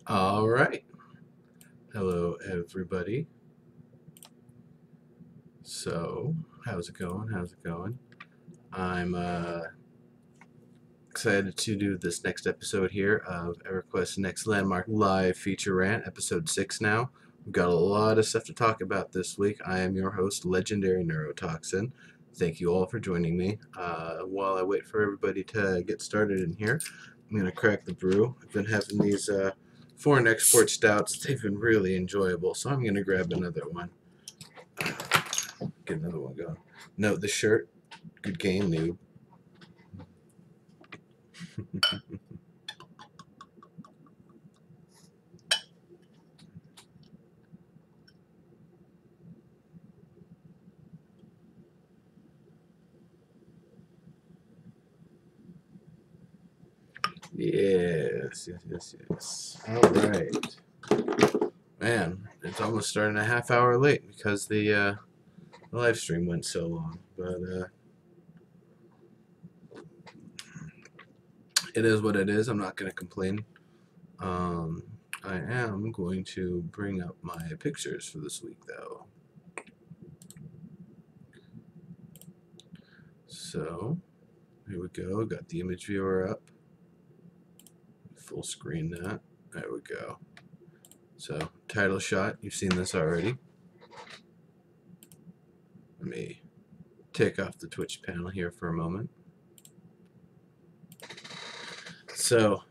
All right. Hello, everybody. So, how's it going? How's it going? I'm excited to do this next episode here of EverQuest's Next Landmark Live Feature Rant, episode 6 now. We've got a lot of stuff to talk about this week. I am your host, Legendary Neurotoxin. Thank you all for joining me. While I wait for everybody to get started in here, I'm going to crack the brew. I've been having these foreign export stouts. They've been really enjoyable, so I'm going to grab another one. Get another one going. Note the shirt. Good game, noob. Yes. All right. Man, it's almost starting a half hour late because the live stream went so long. But it is what it is. I'm not going to complain. Um, I am going to bring up my pictures for this week, though. So, here we go. Got the image viewer up. Full screen that. There we go. So, title shot. You've seen this already. Let me take off the Twitch panel here for a moment. So,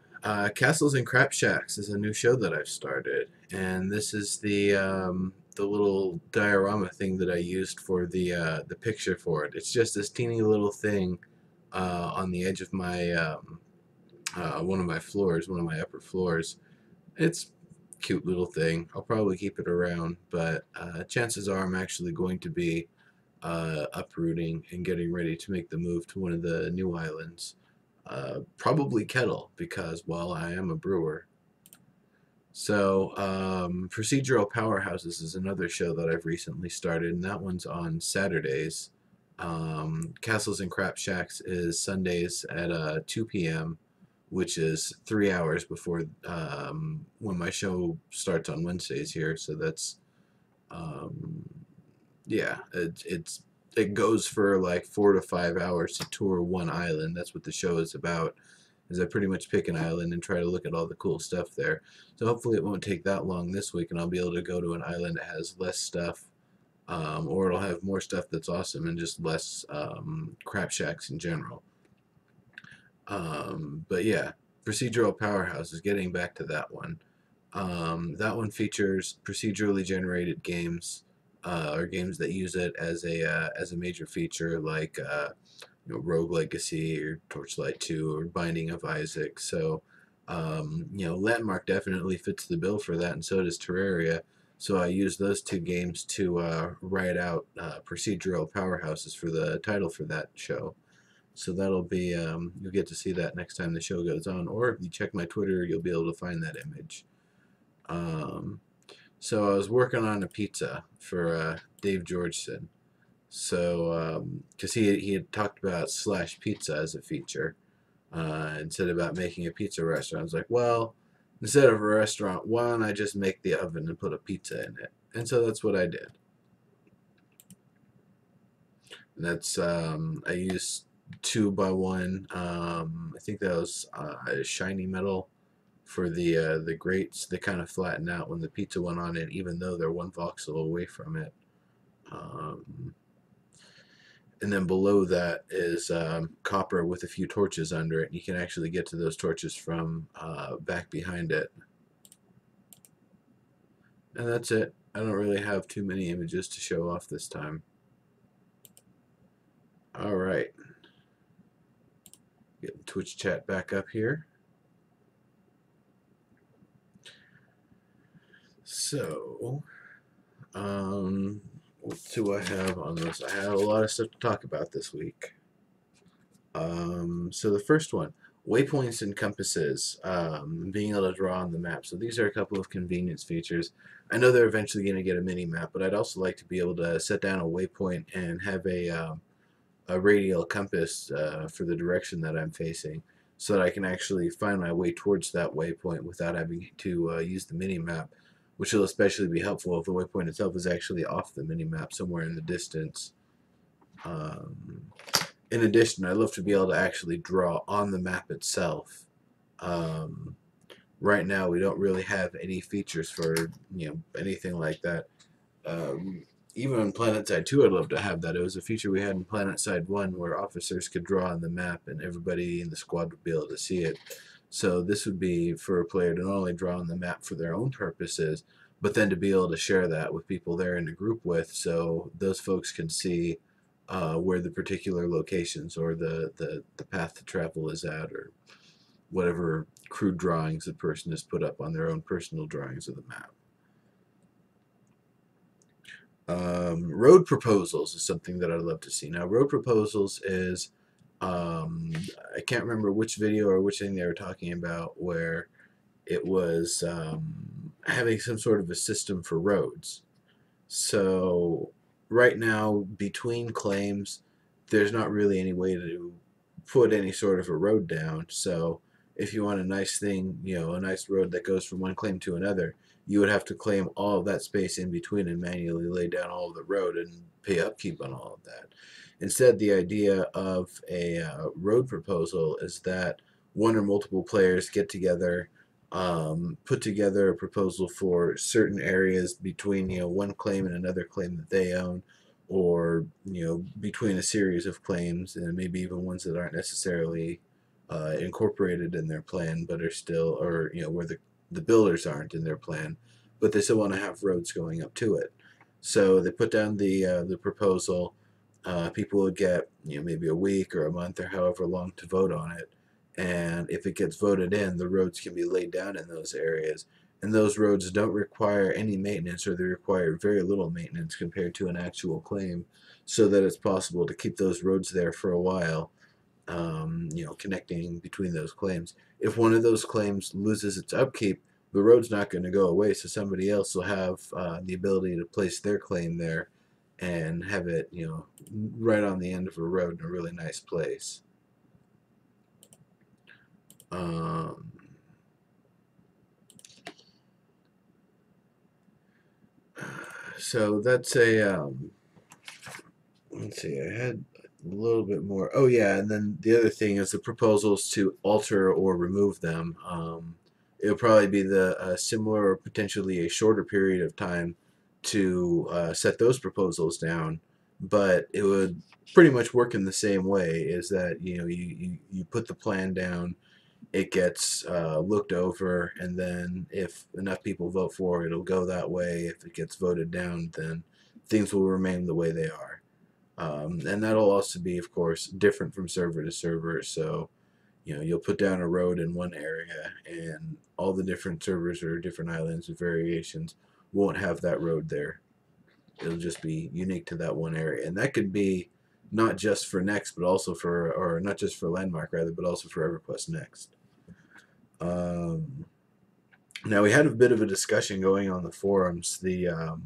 Castles and Crap Shacks is a new show that I've started, and this is the little diorama thing that I used for the picture for it. It's just this teeny little thing on the edge of my one of my floors, one of my upper floors. It's a cute little thing. I'll probably keep it around, but chances are I'm actually going to be uprooting and getting ready to make the move to one of the new islands. Probably Kettle, because, well, I am a brewer. So, Procedural Powerhouses is another show that I've recently started, and that one's on Saturdays. Castles and Crap Shacks is Sundays at 2 p.m., which is 3 hours before when my show starts on Wednesdays here. So that's, yeah, it goes for like 4 to 5 hours to tour one island. That's what the show is about. Is I pretty much pick an island and try to look at all the cool stuff there. So hopefully it won't take that long this week, and I'll be able to go to an island that has less stuff, or it'll have more stuff that's awesome and just less crap shacks in general. But yeah, Procedural Powerhouse is getting back to that one. That one features procedurally generated games, or games that use it as a major feature, like Rogue Legacy or Torchlight 2 or Binding of Isaac. So, Landmark definitely fits the bill for that, and so does Terraria. So I use those two games to write out procedural powerhouses for the title for that show. So that'll be, you'll get to see that next time the show goes on, or if you check my Twitter, you'll be able to find that image. So I was working on a pizza for Dave Georgeson. So, because he had talked about Slash Pizza as a feature, and said about making a pizza restaurant. I was like, well, instead of a restaurant, why don't I just make the oven and put a pizza in it? And so that's what I did. And that's I used 2x1. I think that was shiny metal for the grates. They kind of flatten out when the pizza went on it, even though they're one voxel away from it. And then below that is copper with a few torches under it. You can actually get to those torches from back behind it. And that's it. I don't really have too many images to show off this time. All right. Get the Twitch chat back up here. So, what do I have on this? I have a lot of stuff to talk about this week. So the first one, waypoints and compasses, being able to draw on the map. So these are a couple of convenience features. I know they're eventually going to get a mini map, but I'd also like to be able to set down a waypoint and have a radial compass for the direction that I'm facing, so that I can actually find my way towards that waypoint without having to use the mini map, which will especially be helpful if the waypoint itself is actually off the mini map somewhere in the distance. Um, in addition, I'd love to be able to actually draw on the map itself. Um, right now, we don't really have any features for anything like that. Um, Even on PlanetSide 2, I'd love to have that. It was a feature we had in PlanetSide 1 where officers could draw on the map and everybody in the squad would be able to see it. So this would be for a player to not only draw on the map for their own purposes, but then to be able to share that with people they're in a group with, so those folks can see where the particular locations or the path to travel is at, or whatever crude drawings the person has put up on their own personal drawings of the map. Road proposals is something that I'd love to see. Now, road proposals is, I can't remember which video or which thing they were talking about, where it was having some sort of a system for roads. So right now, between claims, there's not really any way to put any sort of a road down. So if you want a nice thing, a nice road that goes from one claim to another, you would have to claim all of that space in between and manually lay down all of the road and pay upkeep on all of that. Instead, the idea of a road proposal is that one or multiple players get together, put together a proposal for certain areas between one claim and another claim that they own, or between a series of claims, and maybe even ones that aren't necessarily incorporated in their plan but are still, or where the builders aren't in their plan, but they still want to have roads going up to it. So they put down the proposal. People would get maybe a week or a month or however long to vote on it, and if it gets voted in, the roads can be laid down in those areas. And those roads don't require any maintenance, or they require very little maintenance compared to an actual claim, so that it's possible to keep those roads there for a while, connecting between those claims. If one of those claims loses its upkeep, the road's not going to go away, so somebody else will have the ability to place their claim there and have it, right on the end of a road in a really nice place. Um, so that's let's see, I had a little bit more. Oh yeah, and then the other thing is the proposals to alter or remove them. It'll probably be the similar or potentially a shorter period of time to set those proposals down, but it would pretty much work in the same way. Is that you put the plan down, it gets looked over, and then if enough people vote for it, it'll go that way. If it gets voted down, then things will remain the way they are. And that'll also be, of course, different from server to server. So, you'll put down a road in one area, and all the different servers or different islands with variations won't have that road there. It'll just be unique to that one area. And that could be not just for Next, but also or not just for Landmark, rather, but also for EverQuest Next. Now, we had a bit of a discussion going on the forums. The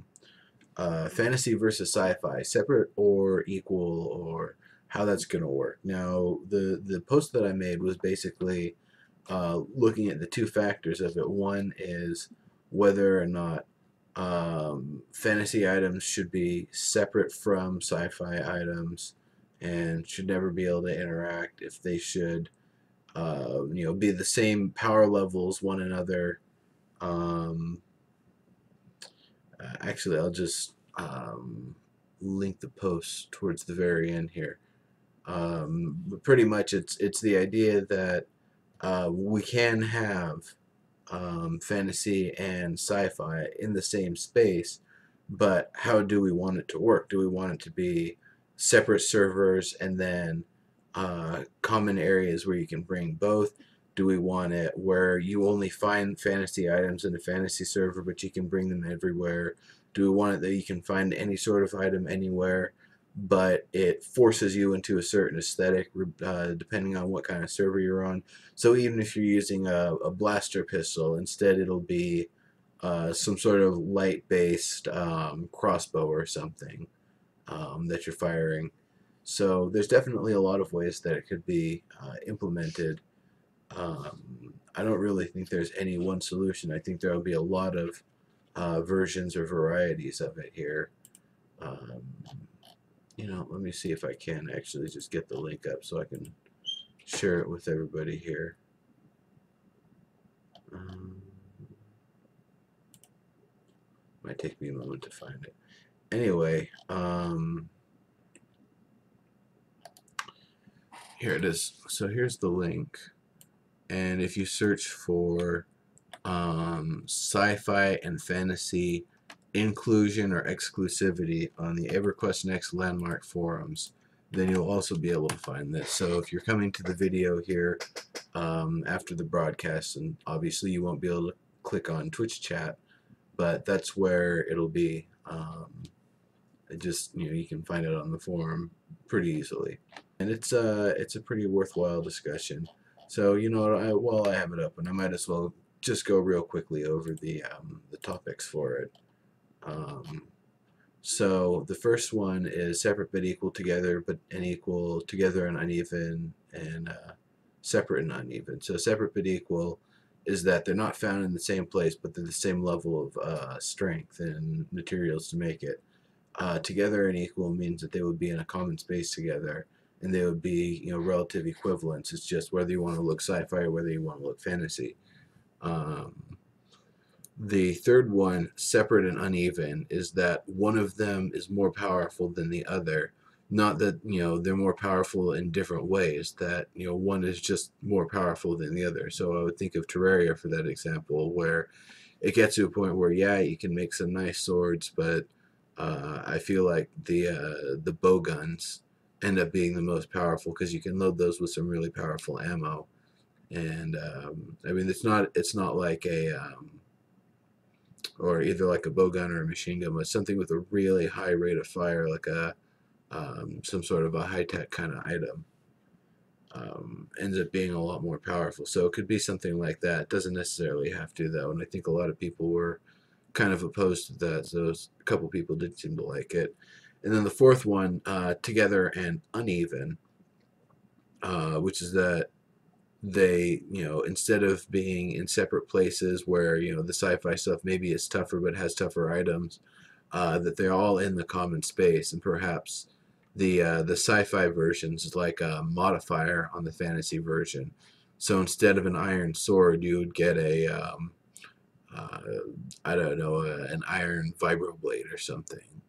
fantasy versus sci-fi, separate or equal, or how that's going to work. Now, the post that I made was basically looking at the two factors of it. One is whether or not fantasy items should be separate from sci-fi items and should never be able to interact. If they should, be the same power levels one another. Um, Actually, I'll just link the post towards the very end here. But pretty much, it's the idea that we can have fantasy and sci-fi in the same space, but how do we want it to work? Do we want it to be separate servers and then common areas where you can bring both? Do we want it where you only find fantasy items in a fantasy server, but you can bring them everywhere? Do we want it that you can find any sort of item anywhere, but it forces you into a certain aesthetic depending on what kind of server you're on? So even if you're using a blaster pistol, instead it'll be some sort of light-based crossbow or something that you're firing. So there's definitely a lot of ways that it could be implemented. I don't really think there's any one solution. I think there will be a lot of versions or varieties of it here. Um, let me see if I can actually just get the link up so I can share it with everybody here. Might take me a moment to find it. Anyway, here it is. So here's the link, and if you search for sci-fi and fantasy inclusion or exclusivity on the EverQuest Next Landmark forums, then you'll also be able to find this. So if you're coming to the video here after the broadcast, and obviously you won't be able to click on Twitch chat, but that's where it'll be. It just, you can find it on the forum pretty easily, and it's a pretty worthwhile discussion. So while I have it open, I might as well just go real quickly over the topics for it. So the first one is separate but equal together, and equal together and uneven, and separate and uneven. So separate but equal is that they're not found in the same place, but they're the same level of strength and materials to make it. Together and equal means that they would be in a common space together, and they would be relative equivalents. It's just whether you want to look sci-fi or whether you want to look fantasy. The third one, separate and uneven, is that one of them is more powerful than the other. Not that they're more powerful in different ways, that one is just more powerful than the other. So I would think of Terraria for that example, where it gets to a point where you can make some nice swords, but I feel like the bow guns end up being the most powerful because you can load those with some really powerful ammo. And I mean, it's not like or either like a bow gun or a machine gun, but something with a really high rate of fire, like some sort of a high-tech kind of item, ends up being a lot more powerful. So it could be something like that. It doesn't necessarily have to, though, and I think a lot of people were kind of opposed to that, so a couple people did seem to like it. And then the fourth one, together and uneven, which is that they, instead of being in separate places where, the sci-fi stuff maybe is tougher but has tougher items, that they're all in the common space, and perhaps the sci-fi versions is like a modifier on the fantasy version. So instead of an iron sword, you would get a I don't know, an iron vibroblade or something.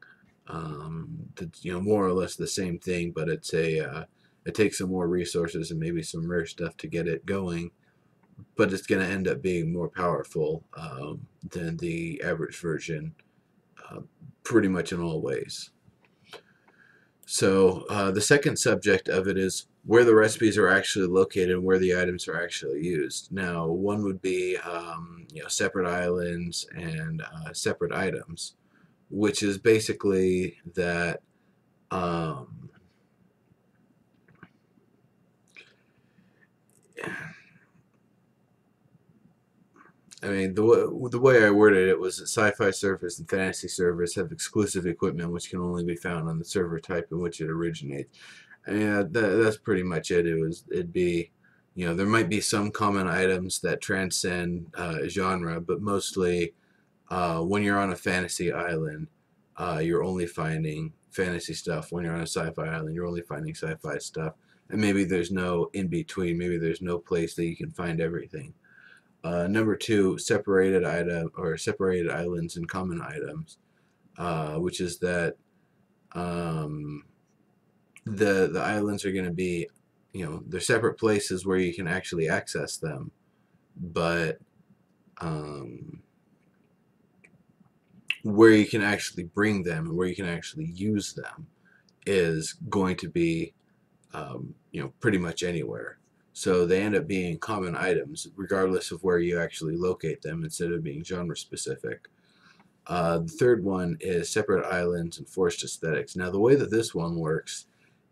That's more or less the same thing, but it takes some more resources and maybe some rare stuff to get it going, but it's going to end up being more powerful than the average version, pretty much in all ways. So the second subject of it is where the recipes are actually located and where the items are actually used. Now, one would be separate islands and separate items, which is basically that I mean, the way I worded it was that sci-fi servers and fantasy servers have exclusive equipment which can only be found on the server type in which it originates. And that's pretty much it. It'd be, there might be some common items that transcend genre, but mostly when you're on a fantasy island, you're only finding fantasy stuff. When you're on a sci-fi island, you're only finding sci-fi stuff. And maybe there's no in between. Maybe there's no place that you can find everything. Number two, separated islands and common items, which is that the islands are going to be, they're separate places where you can actually access them, but where you can actually bring them and where you can actually use them is going to be, pretty much anywhere. So they end up being common items regardless of where you actually locate them instead of being genre specific. The third one is separate islands and forced aesthetics. Now, the way that this one works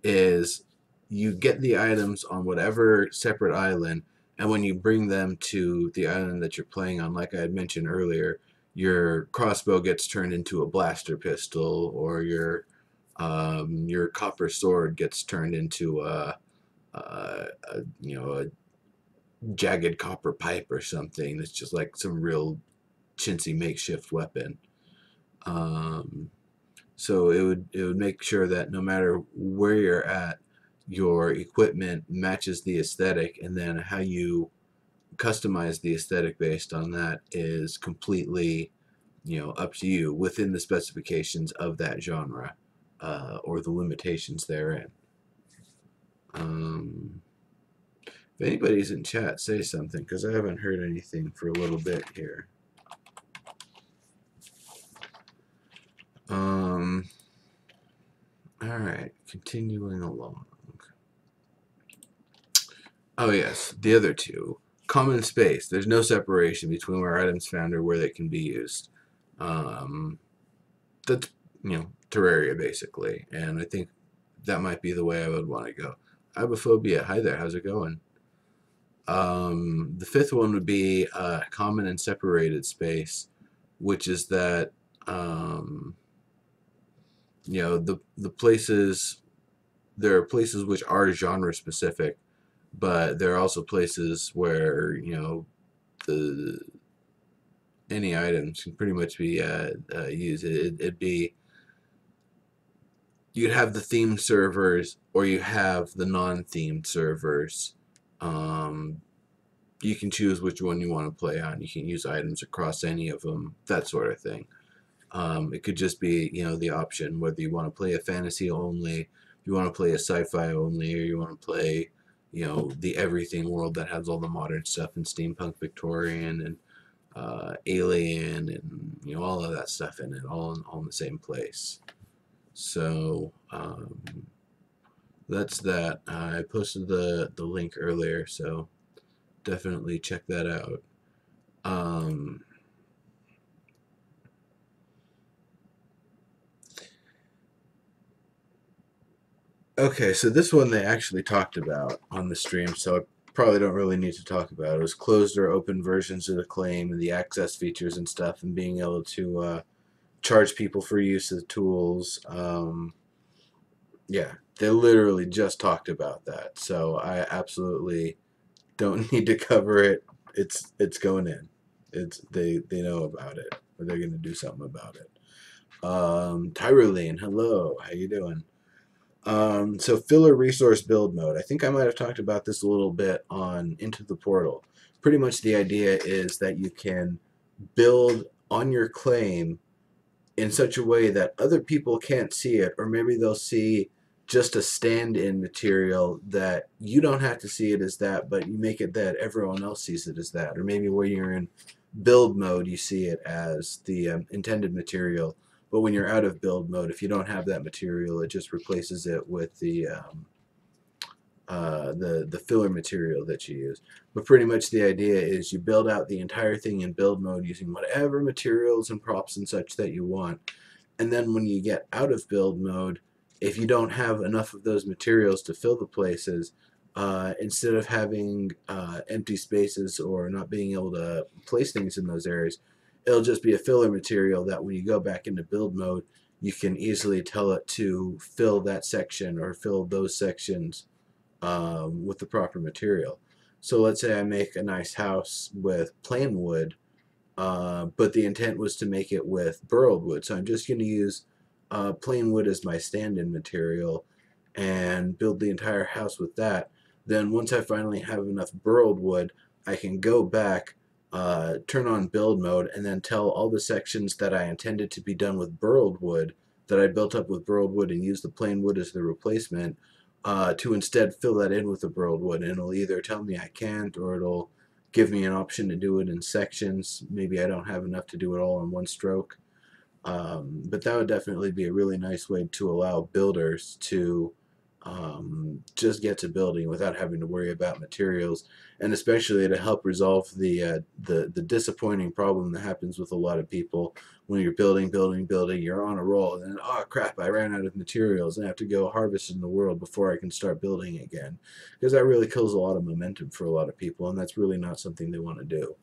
is you get the items on whatever separate island, and when you bring them to the island that you're playing on, like I had mentioned earlier, your crossbow gets turned into a blaster pistol, or your copper sword gets turned into a jagged copper pipe or something. That's just like some real chintzy makeshift weapon. Um, so it would make sure that no matter where you're at, your equipment matches the aesthetic, and then how you customize the aesthetic based on that is completely, up to you within the specifications of that genre, or the limitations therein. Um, if anybody's in chat, say something because I haven't heard anything for a little bit here. All right, continuing along. Oh yes, the other two. Common space. There's no separation between where items found or where they can be used. Um, that's Terraria basically, and I think that might be the way I would want to go. Ibophobia. Hi there. How's it going? The fifth one would be common and separated space, which is that the places, there are places which are genre specific, but there are also places where the any items can pretty much be used. It'd be, you'd have the themed servers or you have the non-themed servers. You can choose which one you want to play on. You can use items across any of them, that sort of thing. It could just be, the option whether you want to play a fantasy only, you want to play a sci-fi only, or you want to play, the everything world that has all the modern stuff and steampunk, Victorian, and alien, and all of that stuff in it, all in the same place. So that's that. I posted the link earlier, so definitely check that out. Okay, so this one they actually talked about on the stream, so I probably don't really need to talk about it. It was closed or open versions of the claim and the access features and stuff, and being able to charge people for use of the tools. Yeah, they literally just talked about that, so I absolutely don't need to cover it. It's going in. They know about it, or they're gonna do something about it. Tyroline, hello, how you doing? So filler resource build mode. I think I might have talked about this a little bit on Into the Portal. Pretty much the idea is that you can build on your claim in such a way that other people can't see it, or maybe they'll see just a stand-in material that you don't have to see it as that, but you make it that everyone else sees it as that. Or maybe when you're in build mode, you see it as the intended material, but when you're out of build mode, if you don't have that material, it just replaces it with the filler material that you use. But pretty much the idea is you build out the entire thing in build mode using whatever materials and props and such that you want. And then when you get out of build mode, if you don't have enough of those materials to fill the places, instead of having empty spaces or not being able to place things in those areas, it'll just be a filler material that when you go back into build mode, you can easily tell it to fill that section or fill those sections with the proper material. So let's say I make a nice house with plain wood, but the intent was to make it with burled wood. So I'm just going to use plain wood as my stand-in material and build the entire house with that. Then once I finally have enough burled wood, I can go back, turn on build mode, and then tell all the sections that I intended to be done with burled wood that I built up with burled wood and use the plain wood as the replacement, to instead fill that in with the burled wood. And it'll either tell me I can't, or it'll give me an option to do it in sections. Maybe I don't have enough to do it all in one stroke. But that would definitely be a really nice way to allow builders to just get to building without having to worry about materials, and especially to help resolve the disappointing problem that happens with a lot of people when you're building, you're on a roll, and then, oh crap, I ran out of materials and I have to go harvest in the world before I can start building again, because that really kills a lot of momentum for a lot of people, and that's really not something they want to do.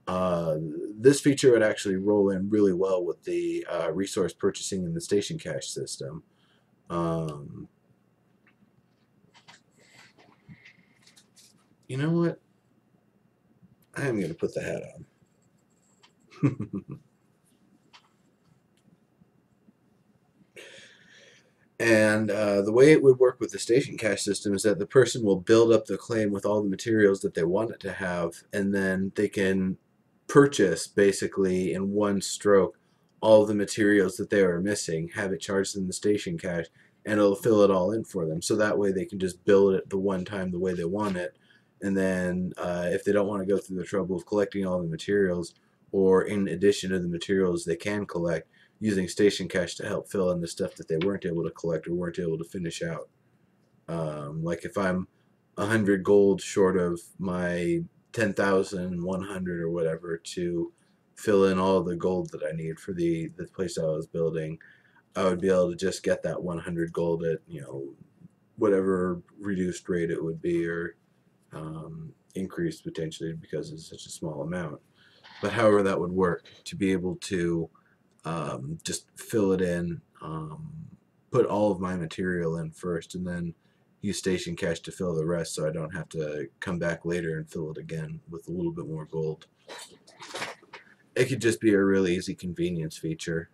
Uh, this feature would actually roll in really well with the resource purchasing in the station cache system. Um, you know what? I am going to put the hat on. And the way it would work with the station cache system is that the person will build up the claim with all the materials that they want it to have, and then they can purchase basically in one stroke all the materials that they are missing, have it charged in the station cache, and it'll fill it all in for them. So that way they can just build it the one time the way they want it. And then if they don't want to go through the trouble of collecting all the materials, or in addition to the materials they can collect, using station cache to help fill in the stuff that they weren't able to collect or weren't able to finish out. Like if I'm 100 gold short of my 10,100 or whatever to fill in all the gold that I need for the place I was building, I would be able to just get that 100 gold at, whatever reduced rate it would be, or increased potentially because it's such a small amount. But however that would work, to be able to just fill it in, put all of my material in first, and then use station cache to fill the rest, so I don't have to come back later and fill it again with a little bit more gold. It could just be a really easy convenience feature.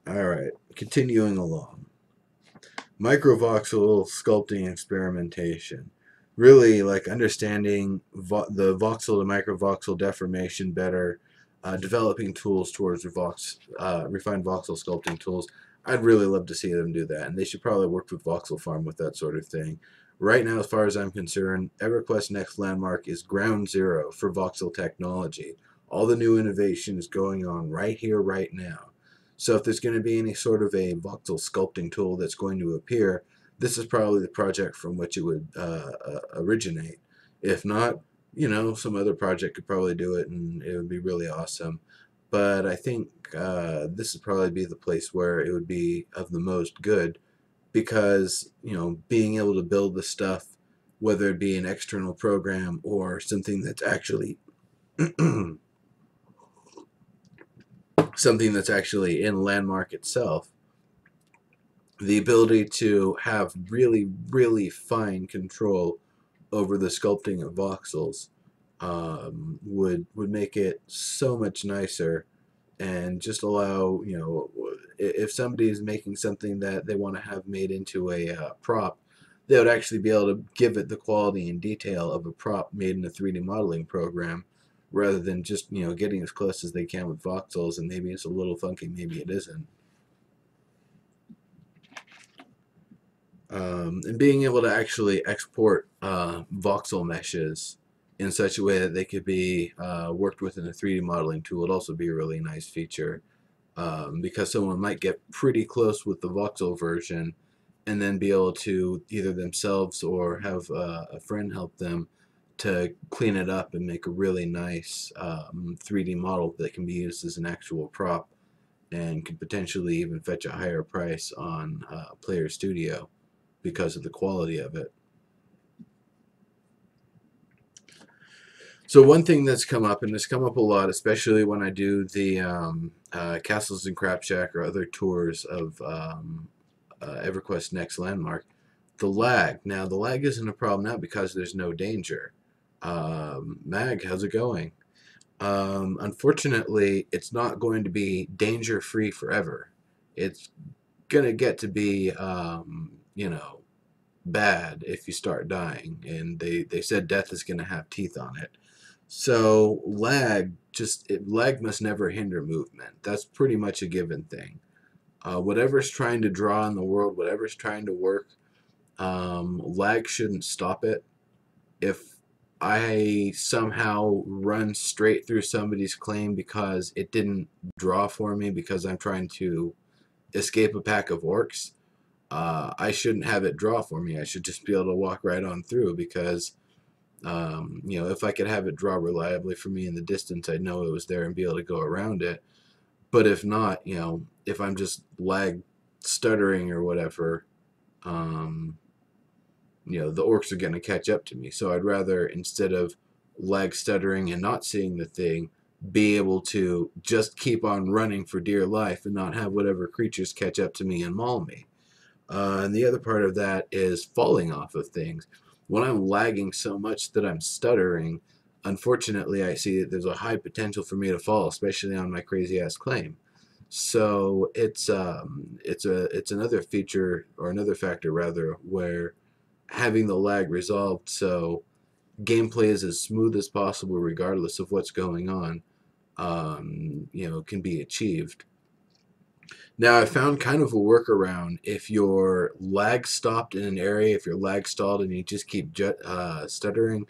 Alright, continuing along. Microvoxel sculpting experimentation. Really, like, understanding the voxel to microvoxel deformation better, developing tools towards refined voxel sculpting tools. I'd really love to see them do that, and they should probably work with Voxel Farm with that sort of thing. Right now, as far as I'm concerned, EverQuest Next Landmark is ground zero for voxel technology. All the new innovation is going on right here, right now. So if there's going to be any sort of a voxel sculpting tool that's going to appear, this is probably the project from which it would originate. If not, some other project could probably do it, and it would be really awesome. But I think this would probably be the place where it would be of the most good, because being able to build the stuff, whether it be an external program or something that's actually something that's actually in Landmark itself, the ability to have really, really fine control over the sculpting of voxels would make it so much nicer, and just allow, if somebody is making something that they want to have made into a prop, they would actually be able to give it the quality and detail of a prop made in a 3D modeling program, rather than just getting as close as they can with voxels, and maybe it's a little funky, maybe it isn't. And being able to actually export voxel meshes in such a way that they could be worked with in a 3D modeling tool would also be a really nice feature, because someone might get pretty close with the voxel version and then be able to either themselves or have a friend help them to clean it up and make a really nice 3D model that can be used as an actual prop, and could potentially even fetch a higher price on Player Studio because of the quality of it. So one thing that's come up, and it's come up a lot, especially when I do the Castles in Crap Shack or other tours of EverQuest Next Landmark, the lag. Now, the lag isn't a problem now because there's no danger. Mag, how's it going? Unfortunately, it's not going to be danger-free forever. It's going to get to be, bad if you start dying, and they said death is going to have teeth on it. So lag must never hinder movement. That's pretty much a given thing. Whatever's trying to draw in the world, whatever's trying to work, lag shouldn't stop it. if I somehow run straight through somebody's claim because it didn't draw for me because I'm trying to escape a pack of orcs, I shouldn't have it draw for me. I should just be able to walk right on through because, if I could have it draw reliably for me in the distance, I'd know it was there and be able to go around it. But if not, if I'm just stuttering or whatever, um, the orcs are going to catch up to me. So I'd rather, instead of lag stuttering and not seeing the thing, be able to just keep on running for dear life and not have whatever creatures catch up to me and maul me. And the other part of that is falling off of things. When I'm lagging so much that I'm stuttering, unfortunately, I see that there's a high potential for me to fall, especially on my crazy ass claim. So it's another feature, or another factor rather, where having the lag resolved so gameplay is as smooth as possible regardless of what's going on, can be achieved. Now, I found kind of a workaround. If you're lag stopped in an area, if you're lag stalled and you just keep stuttering,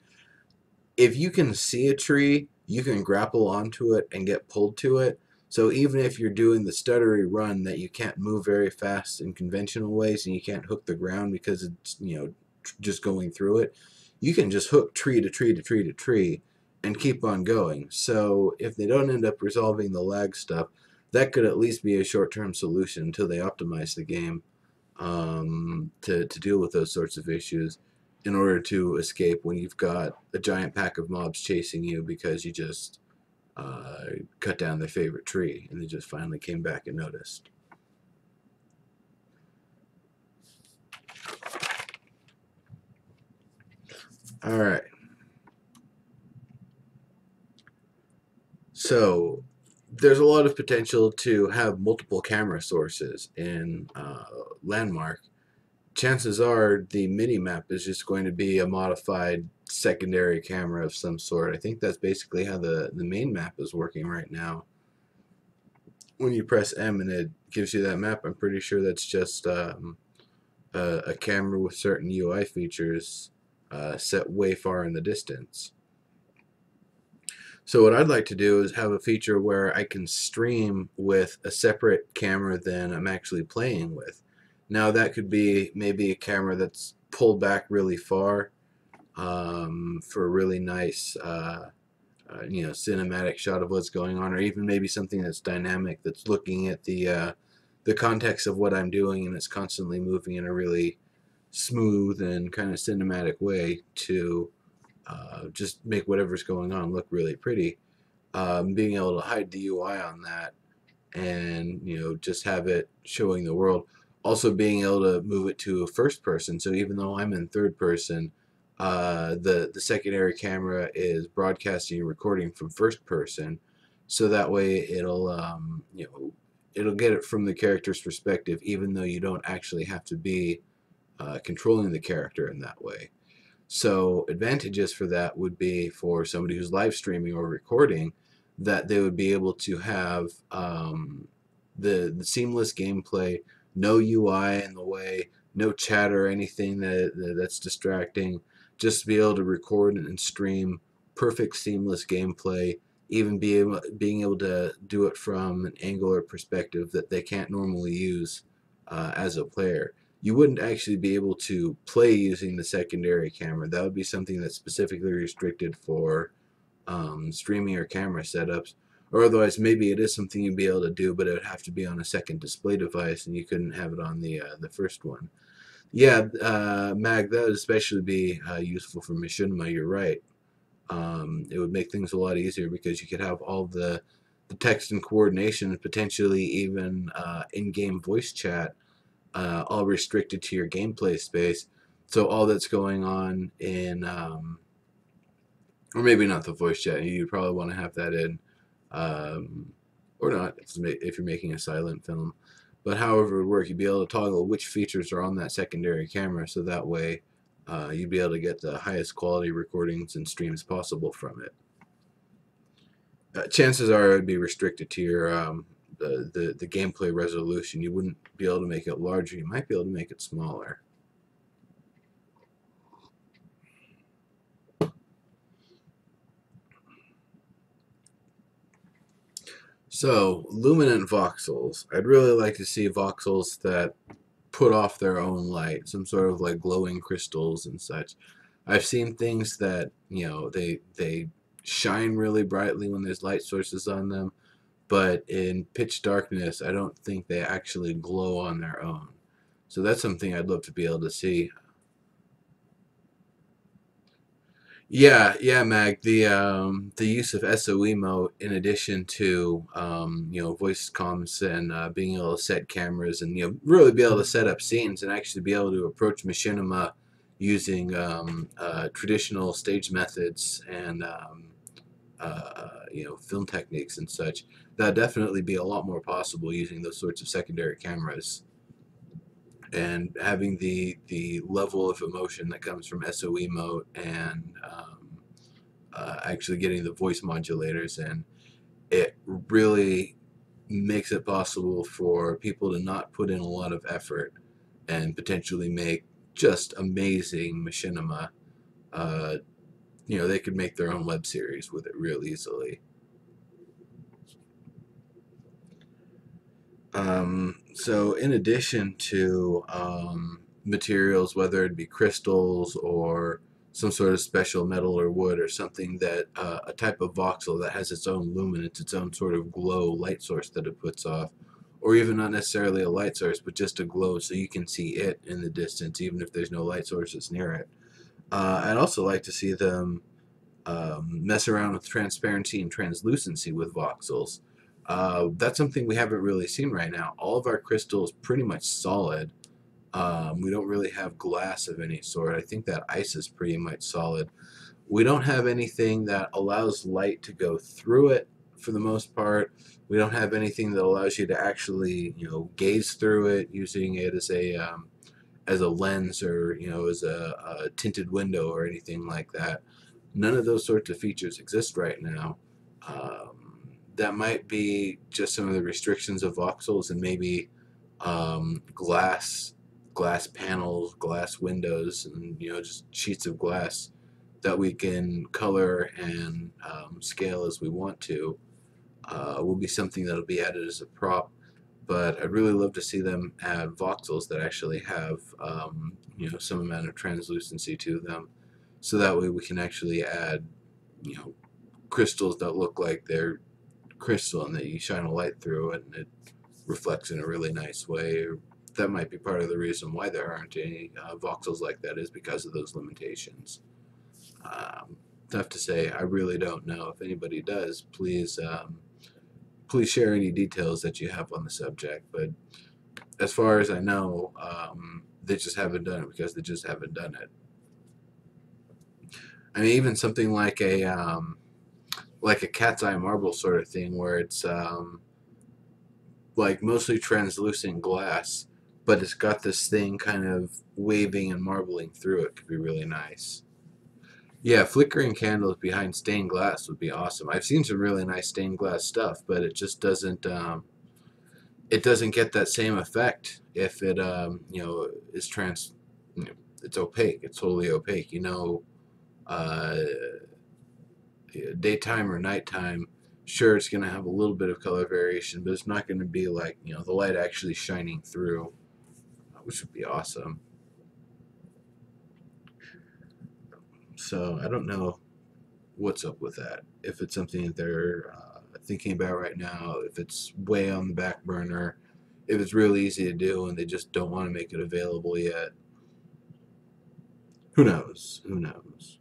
if you can see a tree, you can grapple onto it and get pulled to it. So even if you're doing the stuttery run that you can't move very fast in conventional ways and you can't hook the ground because it's, just going through it, you can just hook tree to tree to tree to tree and keep on going. So if they don't end up resolving the lag stuff, that could at least be a short-term solution until they optimize the game, to deal with those sorts of issues in order to escape when you've got a giant pack of mobs chasing you because you just cut down their favorite tree and they just finally came back and noticed. All right. So there's a lot of potential to have multiple camera sources in Landmark. Chances are the mini map is just going to be a modified secondary camera of some sort. I think that's basically how the main map is working right now. When you press M and it gives you that map, I'm pretty sure that's just a camera with certain UI features set way far in the distance. So what I'd like to do is have a feature where I can stream with a separate camera than I'm actually playing with. Now that could be maybe a camera that's pulled back really far, for a really nice cinematic shot of what's going on, or even maybe something that's dynamic, that's looking at the context of what I'm doing and it's constantly moving in a really smooth and kind of cinematic way to just make whatever's going on look really pretty. Being able to hide the UI on that and just have it showing the world. Also being able to move it to a first person, so even though I'm in third person, the secondary camera is broadcasting and recording from first person, so that way it'll get it from the character's perspective, even though you don't actually have to be controlling the character in that way. So advantages for that would be for somebody who's live streaming or recording, that they would be able to have the seamless gameplay, no UI in the way, no chat or anything that's distracting. Just be able to record and stream perfect seamless gameplay. Even being able to do it from an angle or perspective that they can't normally use as a player. You wouldn't actually be able to play using the secondary camera. That would be something that's specifically restricted for streaming or camera setups. Or otherwise, maybe it is something you'd be able to do, but it would have to be on a second display device, and you couldn't have it on the first one. Yeah, Mag, that would especially be useful for Machinima. You're right. It would make things a lot easier because you could have all the text and coordination, and potentially even in-game voice chat, all restricted to your gameplay space. So all that's going on in, or maybe not the voice chat. You'd probably want to have that in, or not if you're making a silent film. But however it would work, you'd be able to toggle which features are on that secondary camera, so that way you'd be able to get the highest quality recordings and streams possible from it. Chances are it would be restricted to your the gameplay resolution. You wouldn't be able to make it larger. You might be able to make it smaller. So, luminant voxels. I'd really like to see voxels that put off their own light, some sort of like glowing crystals and such. I've seen things that, they shine really brightly when there's light sources on them, but in pitch darkness, I don't think they actually glow on their own. So that's something I'd love to be able to see. Yeah, yeah, Mag. The use of SOE mode in addition to voice comms and being able to set cameras and really be able to set up scenes and actually be able to approach machinima using traditional stage methods and film techniques and such. That'd definitely be a lot more possible using those sorts of secondary cameras and having the level of emotion that comes from SOE mode and actually getting the voice modulators in, it really makes it possible for people to not put in a lot of effort and potentially make just amazing machinima. Uh, they could make their own web series with it real easily. So in addition to materials, whether it be crystals or some sort of special metal or wood or something that a type of voxel that has its own luminance, its own sort of glow light source that it puts off, or even not necessarily a light source, but just a glow so you can see it in the distance, even if there's no light sources near it. I'd also like to see them mess around with transparency and translucency with voxels. That's something we haven't really seen right now. All of our crystal is pretty much solid. We don't really have glass of any sort. I think that ice is pretty much solid. We don't have anything that allows light to go through it for the most part. We don't have anything that allows you to actually, gaze through it using it as a lens or as a tinted window or anything like that. None of those sorts of features exist right now. That might be just some of the restrictions of voxels and maybe glass panels, glass windows, and just sheets of glass that we can color and scale as we want to. Will be something that'll be added as a prop, but I'd really love to see them add voxels that actually have some amount of translucency to them, so that way we can actually add you know crystals that look like they're crystal and that you shine a light through it and it reflects in a really nice way. That might be part of the reason why there aren't any voxels like that, is because of those limitations. Tough to say. I really don't know. If anybody does, please share any details that you have on the subject. But as far as I know, they just haven't done it because they just haven't done it. I mean, even something like a cat's eye marble sort of thing, where it's like mostly translucent glass, but it's got this thing kind of waving and marbling through it. Could be really nice. Yeah, flickering candles behind stained glass would be awesome. I've seen some really nice stained glass stuff, but it just doesn't get that same effect if it is it's opaque. It's totally opaque. Uh, daytime or nighttime, sure, it's going to have a little bit of color variation, but it's not going to be like the light actually shining through, which would be awesome. So I don't know what's up with that. If it's something that they're thinking about right now, if it's way on the back burner, if it's really easy to do and they just don't want to make it available yet. Who knows? Who knows?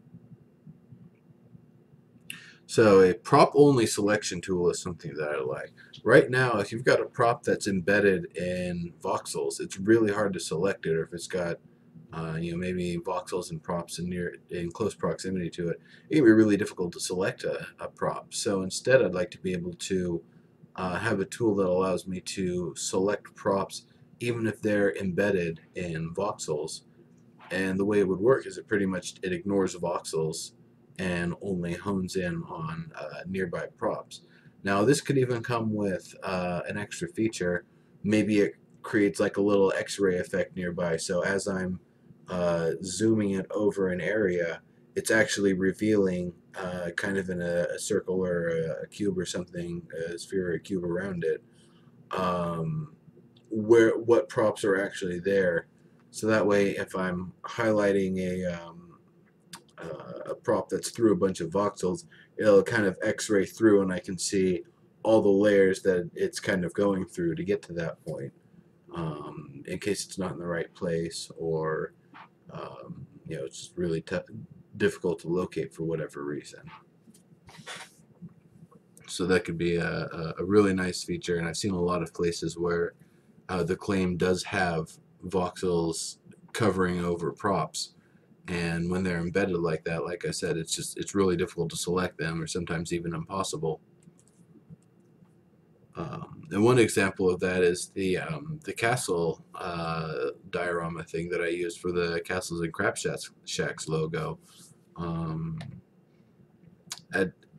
So a prop only selection tool is something that I like. Right now, if you've got a prop that's embedded in voxels, it's really hard to select it, or if it's got maybe voxels and props in close proximity to it, it can be really difficult to select a prop. So instead, I'd like to be able to have a tool that allows me to select props even if they're embedded in voxels. And the way it would work is it ignores voxels and only hones in on nearby props. Now this could even come with an extra feature. Maybe it creates like a little X-ray effect nearby. So as I'm zooming it over an area, it's actually revealing kind of in a circle or a cube or something, a sphere or a cube around it, um, where what props are actually there. So that way, if I'm highlighting a prop that's through a bunch of voxels, it'll kind of X-ray through, and I can see all the layers that it's kind of going through to get to that point. In case it's not in the right place, or it's really difficult to locate for whatever reason. So that could be a really nice feature, and I've seen a lot of places where the claim does have voxels covering over props, and when they're embedded like that, like I said, it's really difficult to select them, or sometimes even impossible. And one example of that is the castle diorama thing that I used for the Castles and Crap Shacks logo. Um,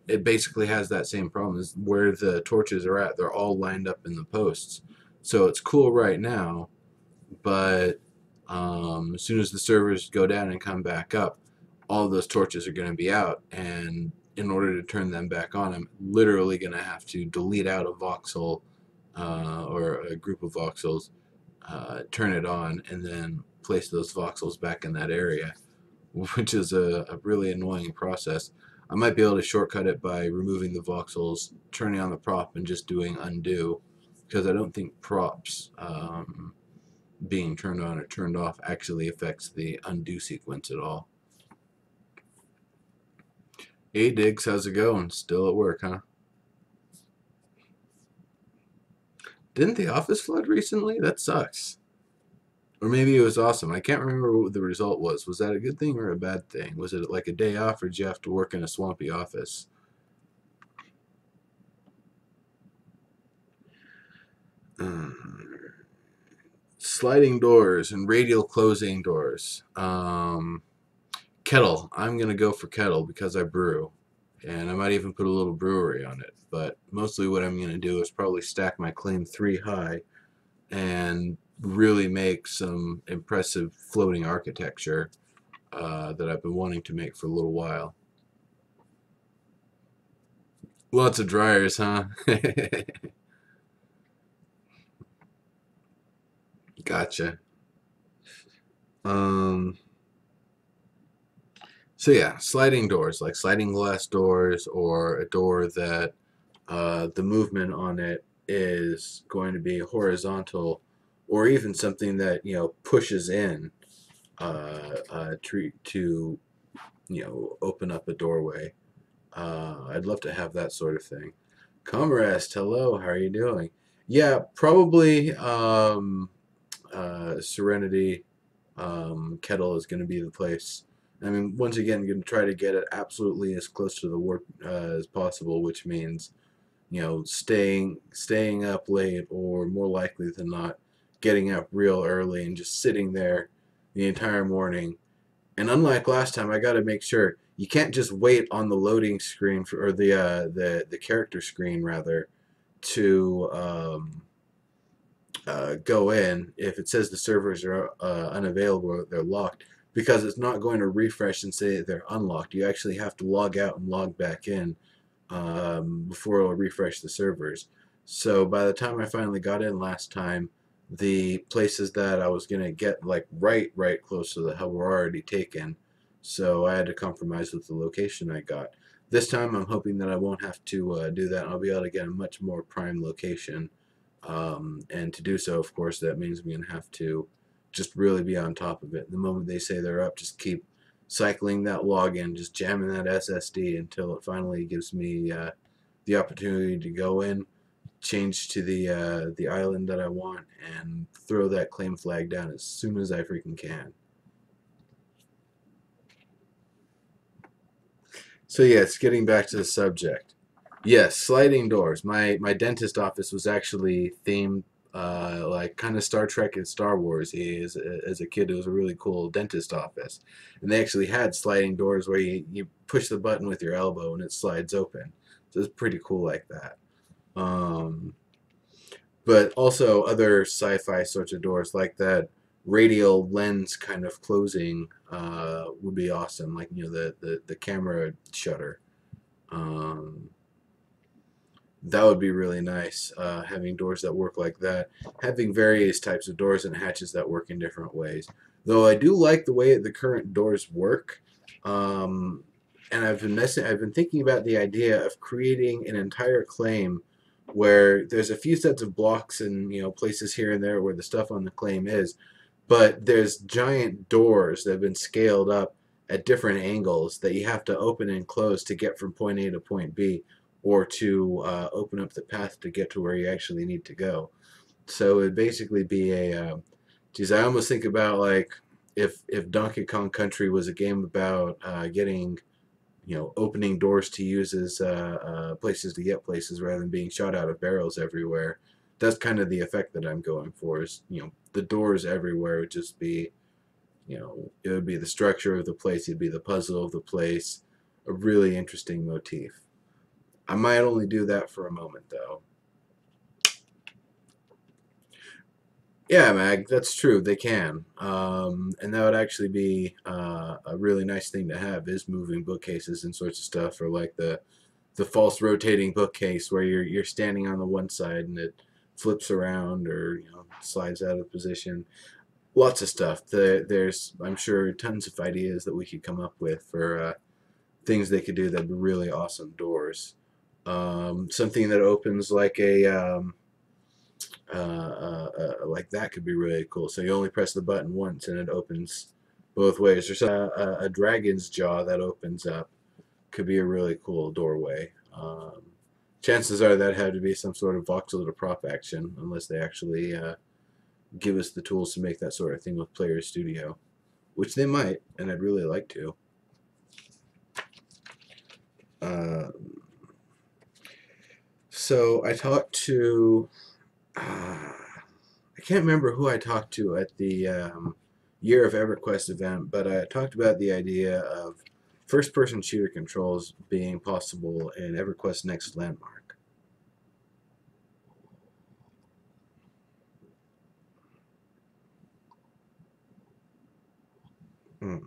it basically has that same problem as where the torches are at. They're all lined up in the posts. So it's cool right now, but as soon as the servers go down and come back up, all those torches are going to be out. And in order to turn them back on, I'm literally going to have to delete out a voxel or a group of voxels, turn it on, and then place those voxels back in that area, which is a really annoying process. I might be able to shortcut it by removing the voxels, turning on the prop, and just doing undo, because I don't think props being turned on or turned off actually affects the undo sequence at all. Hey Diggs, how's it going? Still at work, huh? Didn't the office flood recently? That sucks. Or maybe it was awesome. I can't remember what the result was. Was that a good thing or a bad thing? Was it like a day off, or did you have to work in a swampy office? Sliding doors and radial closing doors. Kettle. I'm going to go for kettle because I brew. And I might even put a little brewery on it. But mostly what I'm going to do is probably stack my claim 3 high and really make some impressive floating architecture that I've been wanting to make for a little while. Lots of dryers, huh? Gotcha. Um, so yeah, sliding doors, like sliding glass doors, or a door that the movement on it is going to be horizontal, or even something that pushes in to open up a doorway. I'd love to have that sort of thing. Comrest, hello, how are you doing? Yeah, probably Serenity Kettle is going to be the place. I mean, once again, I'm going to try to get it absolutely as close to the work as possible, which means staying up late, or more likely than not, getting up real early and just sitting there the entire morning. And unlike last time, I got to make sure you can't just wait on the loading screen or the character screen rather to go in. If it says the servers are unavailable or they're locked, because it's not going to refresh and say that they're unlocked. You actually have to log out and log back in before it'll refresh the servers. So by the time I finally got in last time, the places that I was gonna get like right close to the hub were already taken. So I had to compromise with the location I got. This time I'm hoping that I won't have to do that. I'll be able to get a much more prime location. And to do so, of course, that means I'm gonna have to just really be on top of it. The moment they say they're up, just keep cycling that login, just jamming that SSD until it finally gives me the opportunity to go in, change to the island that I want, and throw that claim flag down as soon as I freaking can. So yeah, it's getting back to the subject. Yes, sliding doors. My dentist office was actually themed like kind of Star Trek and Star Wars. As a kid, it was a really cool dentist office, and they actually had sliding doors where you push the button with your elbow and it slides open. So it's pretty cool like that. Um, but also other sci-fi sorts of doors like that radial lens kind of closing would be awesome. Like, you know, the camera shutter. Um, that would be really nice. Having doors that work like that. Having various types of doors and hatches that work in different ways. Though I do like the way the current doors work. Um, and I've been thinking about the idea of creating an entire claim where there's a few sets of blocks and, you know, places here and there where the stuff on the claim is, but there's giant doors that have been scaled up at different angles that you have to open and close to get from point A to point B, or to open up the path to get to where you actually need to go. So it'd basically be geez, I almost think about like if Donkey Kong Country was a game about getting, you know, opening doors to use as places to get places rather than being shot out of barrels everywhere. That's kind of the effect that I'm going for. Is, you know, the doors everywhere would just be, you know, it would be the structure of the place. It'd be the puzzle of the place. A really interesting motif. I might only do that for a moment though. Yeah, Mag, that's true. They can, and that would actually be a really nice thing to have, is moving bookcases and sorts of stuff, or like the false rotating bookcase where you're standing on the one side and it flips around, or, you know, slides out of position. Lots of stuff. There's, I'm sure, tons of ideas that we could come up with for things they could do that'd be really awesome doors. Something that opens like a like that could be really cool. So you only press the button once and it opens both ways. There's a dragon's jaw that opens up. Could be a really cool doorway. Chances are that had to be some sort of voxel to prop action, unless they actually give us the tools to make that sort of thing with Player Studio, which they might, and I'd really like to. Uh, so I talked to I can't remember who I talked to at the Year of EverQuest event, but I talked about the idea of first-person shooter controls being possible in EverQuest Next Landmark. Hmm.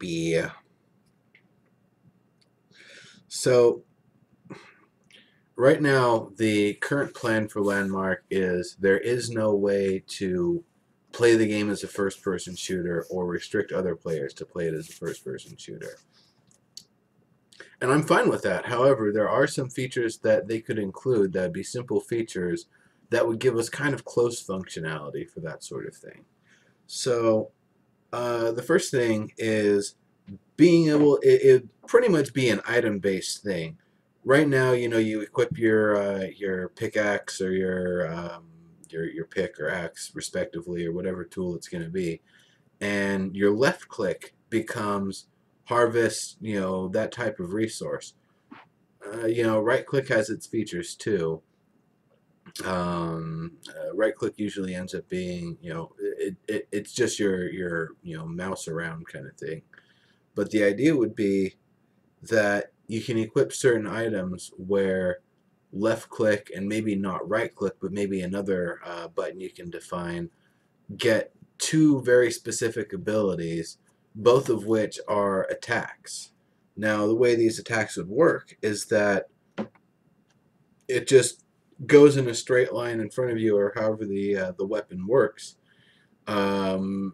Yeah. So right now, the current plan for Landmark is there is no way to play the game as a first-person shooter or restrict other players to play it as a first-person shooter. And I'm fine with that. However, there are some features that they could include that would be simple features that would give us kind of close functionality for that sort of thing. So the first thing is being able, it pretty much be an item-based thing. Right now, you know, you equip your pickaxe or your pick or axe, respectively, or whatever tool it's going to be, and your left click becomes harvest, you know, that type of resource. You know, right click has its features too. Right click usually ends up being, you know, it's just your you know, mouse around kind of thing. But the idea would be that you can equip certain items where left click and maybe not right click, but maybe another button you can define, get two very specific abilities, both of which are attacks. Now, the way these attacks would work is that it just goes in a straight line in front of you, or however the weapon works. Um,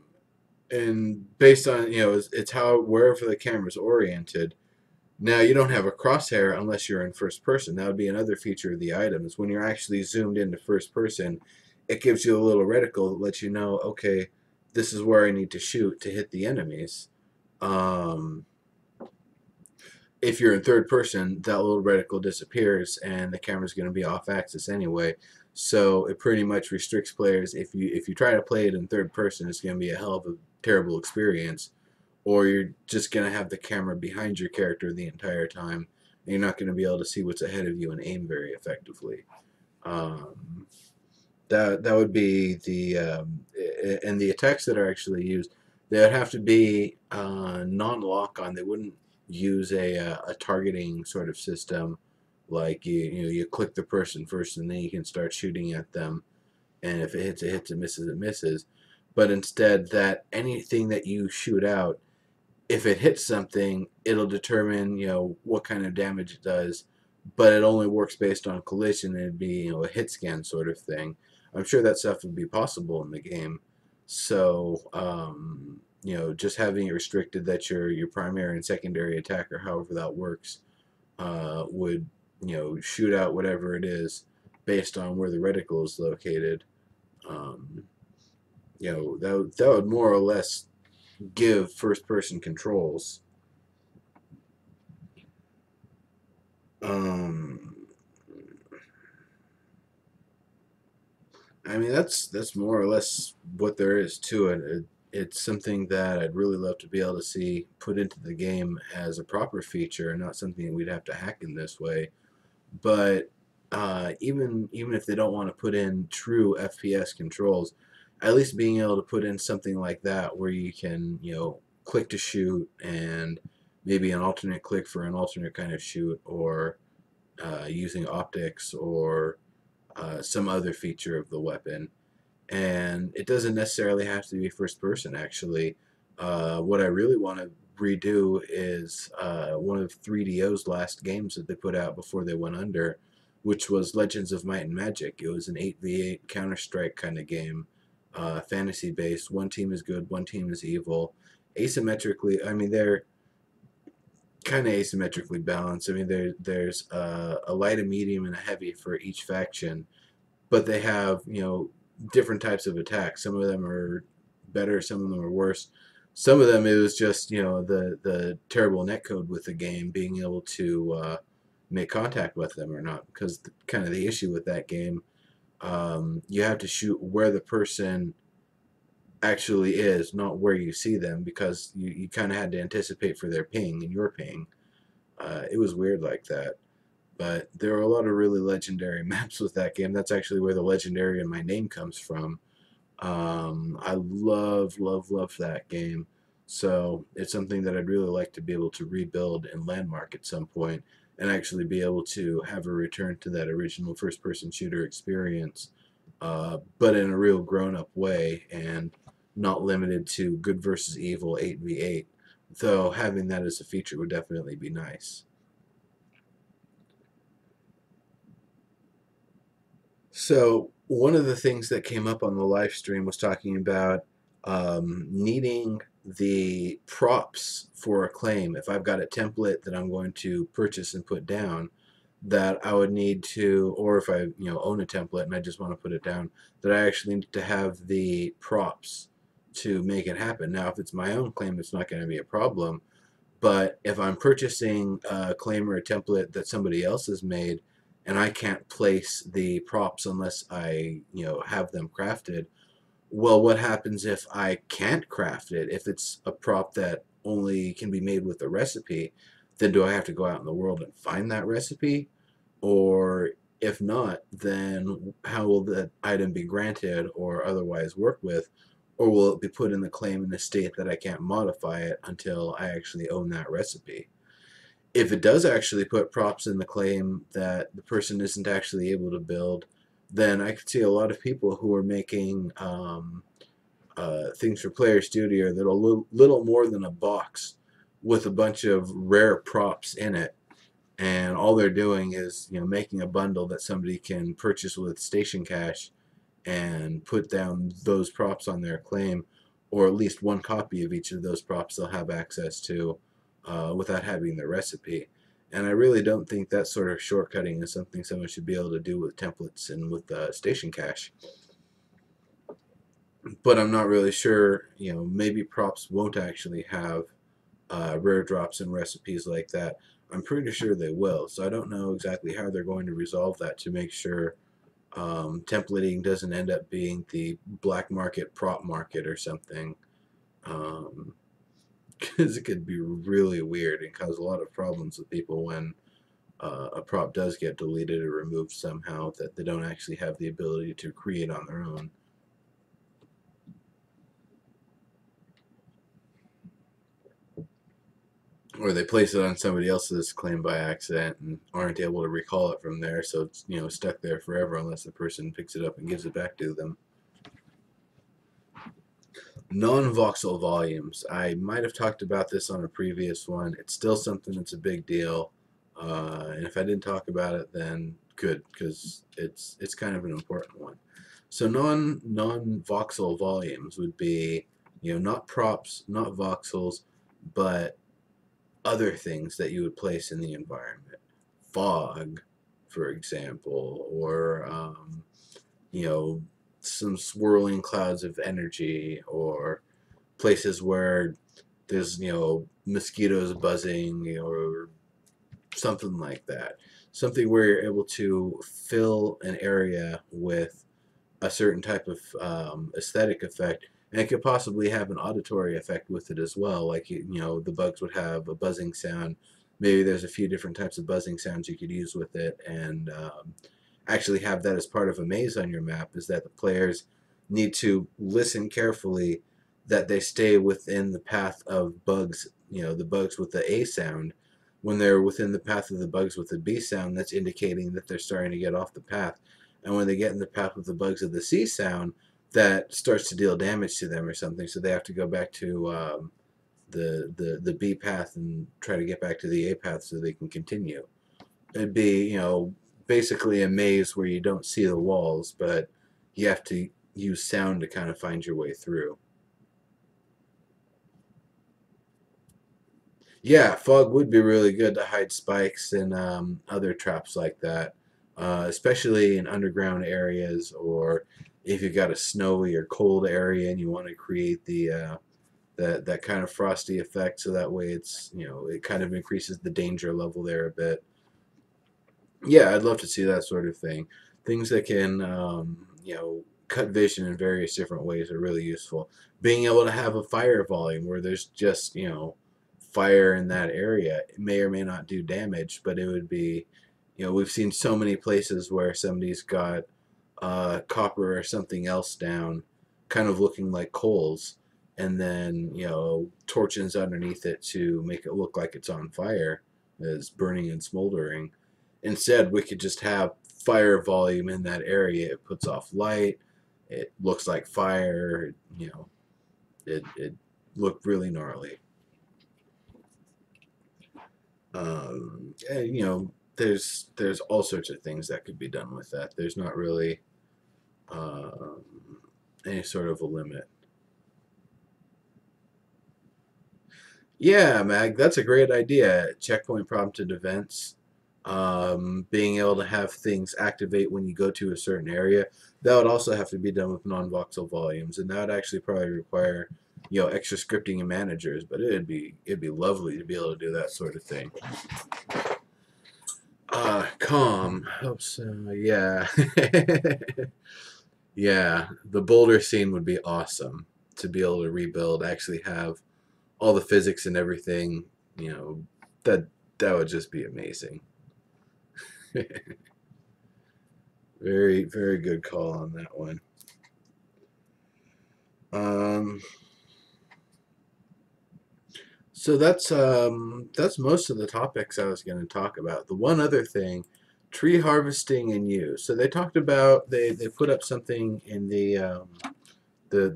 and based on, you know, it's how, wherever the camera's oriented. Now, you don't have a crosshair unless you're in first person. That would be another feature of the item, is when you're actually zoomed into first person, it gives you a little reticle that lets you know, okay, this is where I need to shoot to hit the enemies. Um, if you're in third person, that little reticle disappears and the camera's going to be off axis anyway. So it pretty much restricts players. If you try to play it in third person, it's going to be a hell of a terrible experience. Or you're just going to have the camera behind your character the entire time, and you're not going to be able to see what's ahead of you and aim very effectively. Um, that would be the and the attacks that are actually used, they would have to be non-lock on. They wouldn't use a targeting sort of system, like you know, you click the person first and then you can start shooting at them. and if it hits, it hits, it misses, it misses. But instead, that anything that you shoot out, if it hits something, it'll determine, what kind of damage it does, but it only works based on collision, and it'd be, a hit scan sort of thing. I'm sure that stuff would be possible in the game. So, just having it restricted that your primary and secondary attack, or however that works, would, shoot out whatever it is based on where the reticle is located. Um, that would more or less give first person controls. Um, I mean, that's more or less what there is to it. It's something that I'd really love to be able to see put into the game as a proper feature, and not something we'd have to hack in this way. But even if they don't want to put in true FPS controls, at least being able to put in something like that where you can, click to shoot, and maybe an alternate click for an alternate kind of shoot, or using optics, or some other feature of the weapon. And it doesn't necessarily have to be first person, actually. What I really want to redo is one of 3DO's last games that they put out before they went under, which was Legends of Might and Magic. It was an 8v8 Counter-Strike kind of game, fantasy based. One team is good, one team is evil. Asymmetrically, I mean, they're kind of asymmetrically balanced. I mean, there's a light, a medium, and a heavy for each faction, but they have, different types of attacks. Some of them are better, some of them are worse. Some of them, it was just, the terrible netcode with the game, being able to make contact with them or not, because kind of the issue with that game, you have to shoot where the person actually is, not where you see them, because you kind of had to anticipate for their ping and your ping. It was weird like that. But there are a lot of really legendary maps with that game. That's actually where the legendary in my name comes from. I love, love, love that game. So it's something that I'd really like to be able to rebuild in Landmark at some point, and actually be able to have a return to that original first person shooter experience, but in a real grown up way, and not limited to good versus evil 8v8. Though having that as a feature would definitely be nice. So one of the things that came up on the live stream was talking about needing the props for a claim. If I've got a template that I'm going to purchase and put down, that I would need to, or if I own a template and I just want to put it down, that I actually need to have the props to make it happen. Now, if it's my own claim, it's not going to be a problem. But if I'm purchasing a claim or a template that somebody else has made, and I can't place the props unless I, have them crafted, well, what happens if I can't craft it? If it's a prop that only can be made with a recipe, then do I have to go out in the world and find that recipe? Or if not, then how will that item be granted or otherwise worked with? Or will it be put in the claim in a state that I can't modify it until I actually own that recipe? If it does actually put props in the claim that the person isn't actually able to build, then I could see a lot of people who are making things for Player Studio that are little more than a box with a bunch of rare props in it, and all they're doing is making a bundle that somebody can purchase with station cash and put down those props on their claim, or at least one copy of each of those props they'll have access to without having the recipe. And I really don't think that sort of shortcutting is something someone should be able to do with templates and with station cache. But I'm not really sure, maybe props won't actually have rare drops and recipes like that. I'm pretty sure they will, so I don't know exactly how they're going to resolve that to make sure templating doesn't end up being the black market prop market or something, because it could be really weird and cause a lot of problems with people when a prop does get deleted or removed somehow that they don't actually have the ability to create on their own. or they place it on somebody else's claim by accident and aren't able to recall it from there, so it's stuck there forever unless the person picks it up and gives it back to them. Non-voxel volumes. I might have talked about this on a previous one. It's still something that's a big deal, and if I didn't talk about it, then good, because it's kind of an important one. So non-voxel volumes would be not props, not voxels, but other things that you would place in the environment. Fog, for example, or you know, some swirling clouds of energy, or places where there's mosquitoes buzzing, or something like that. Something where you're able to fill an area with a certain type of aesthetic effect, and it could possibly have an auditory effect with it as well. Like the bugs would have a buzzing sound. Maybe there's a few different types of buzzing sounds you could use with it, and actually have that as part of a maze on your map. Is that the players need to listen carefully that they stay within the path of bugs. The bugs with the A sound. When they're within the path of the bugs with the B sound, that's indicating that they're starting to get off the path. And when they get in the path with the bugs of the C sound, that starts to deal damage to them or something. So they have to go back to the B path and try to get back to the A path so they can continue. It'd be basically a maze where you don't see the walls, but you have to use sound to kind of find your way through. Yeah, fog would be really good to hide spikes and other traps like that, especially in underground areas, or if you've got a snowy or cold area and you want to create that kind of frosty effect, so that way it kind of increases the danger level there a bit. Yeah, I'd love to see that sort of thing. Things that can cut vision in various different ways are really useful. Being able to have a fire volume where there's just fire in that area, it may or may not do damage, but it would be, we've seen so many places where somebody's got copper or something else down, kind of looking like coals, and then torches underneath it to make it look like it's on fire, is burning and smoldering. Instead, we could just have fire volume in that area. It puts off light. It looks like fire. It looked really gnarly. And there's all sorts of things that could be done with that. There's not really um, any sort of a limit. Yeah, Mag, that's a great idea. Checkpoint prompted events, being able to have things activate when you go to a certain area. That would also have to be done with non-voxel volumes, and that would actually probably require extra scripting and managers. But it'd be lovely to be able to do that sort of thing. Calm. Hope so. Yeah. Yeah, the boulder scene would be awesome to be able to rebuild. Actually, have all the physics and everything. You know that that would just be amazing. Very very good call on that one. Um, so that's most of the topics I was going to talk about. The one other thing, tree harvesting and use. So they talked about they put up something in the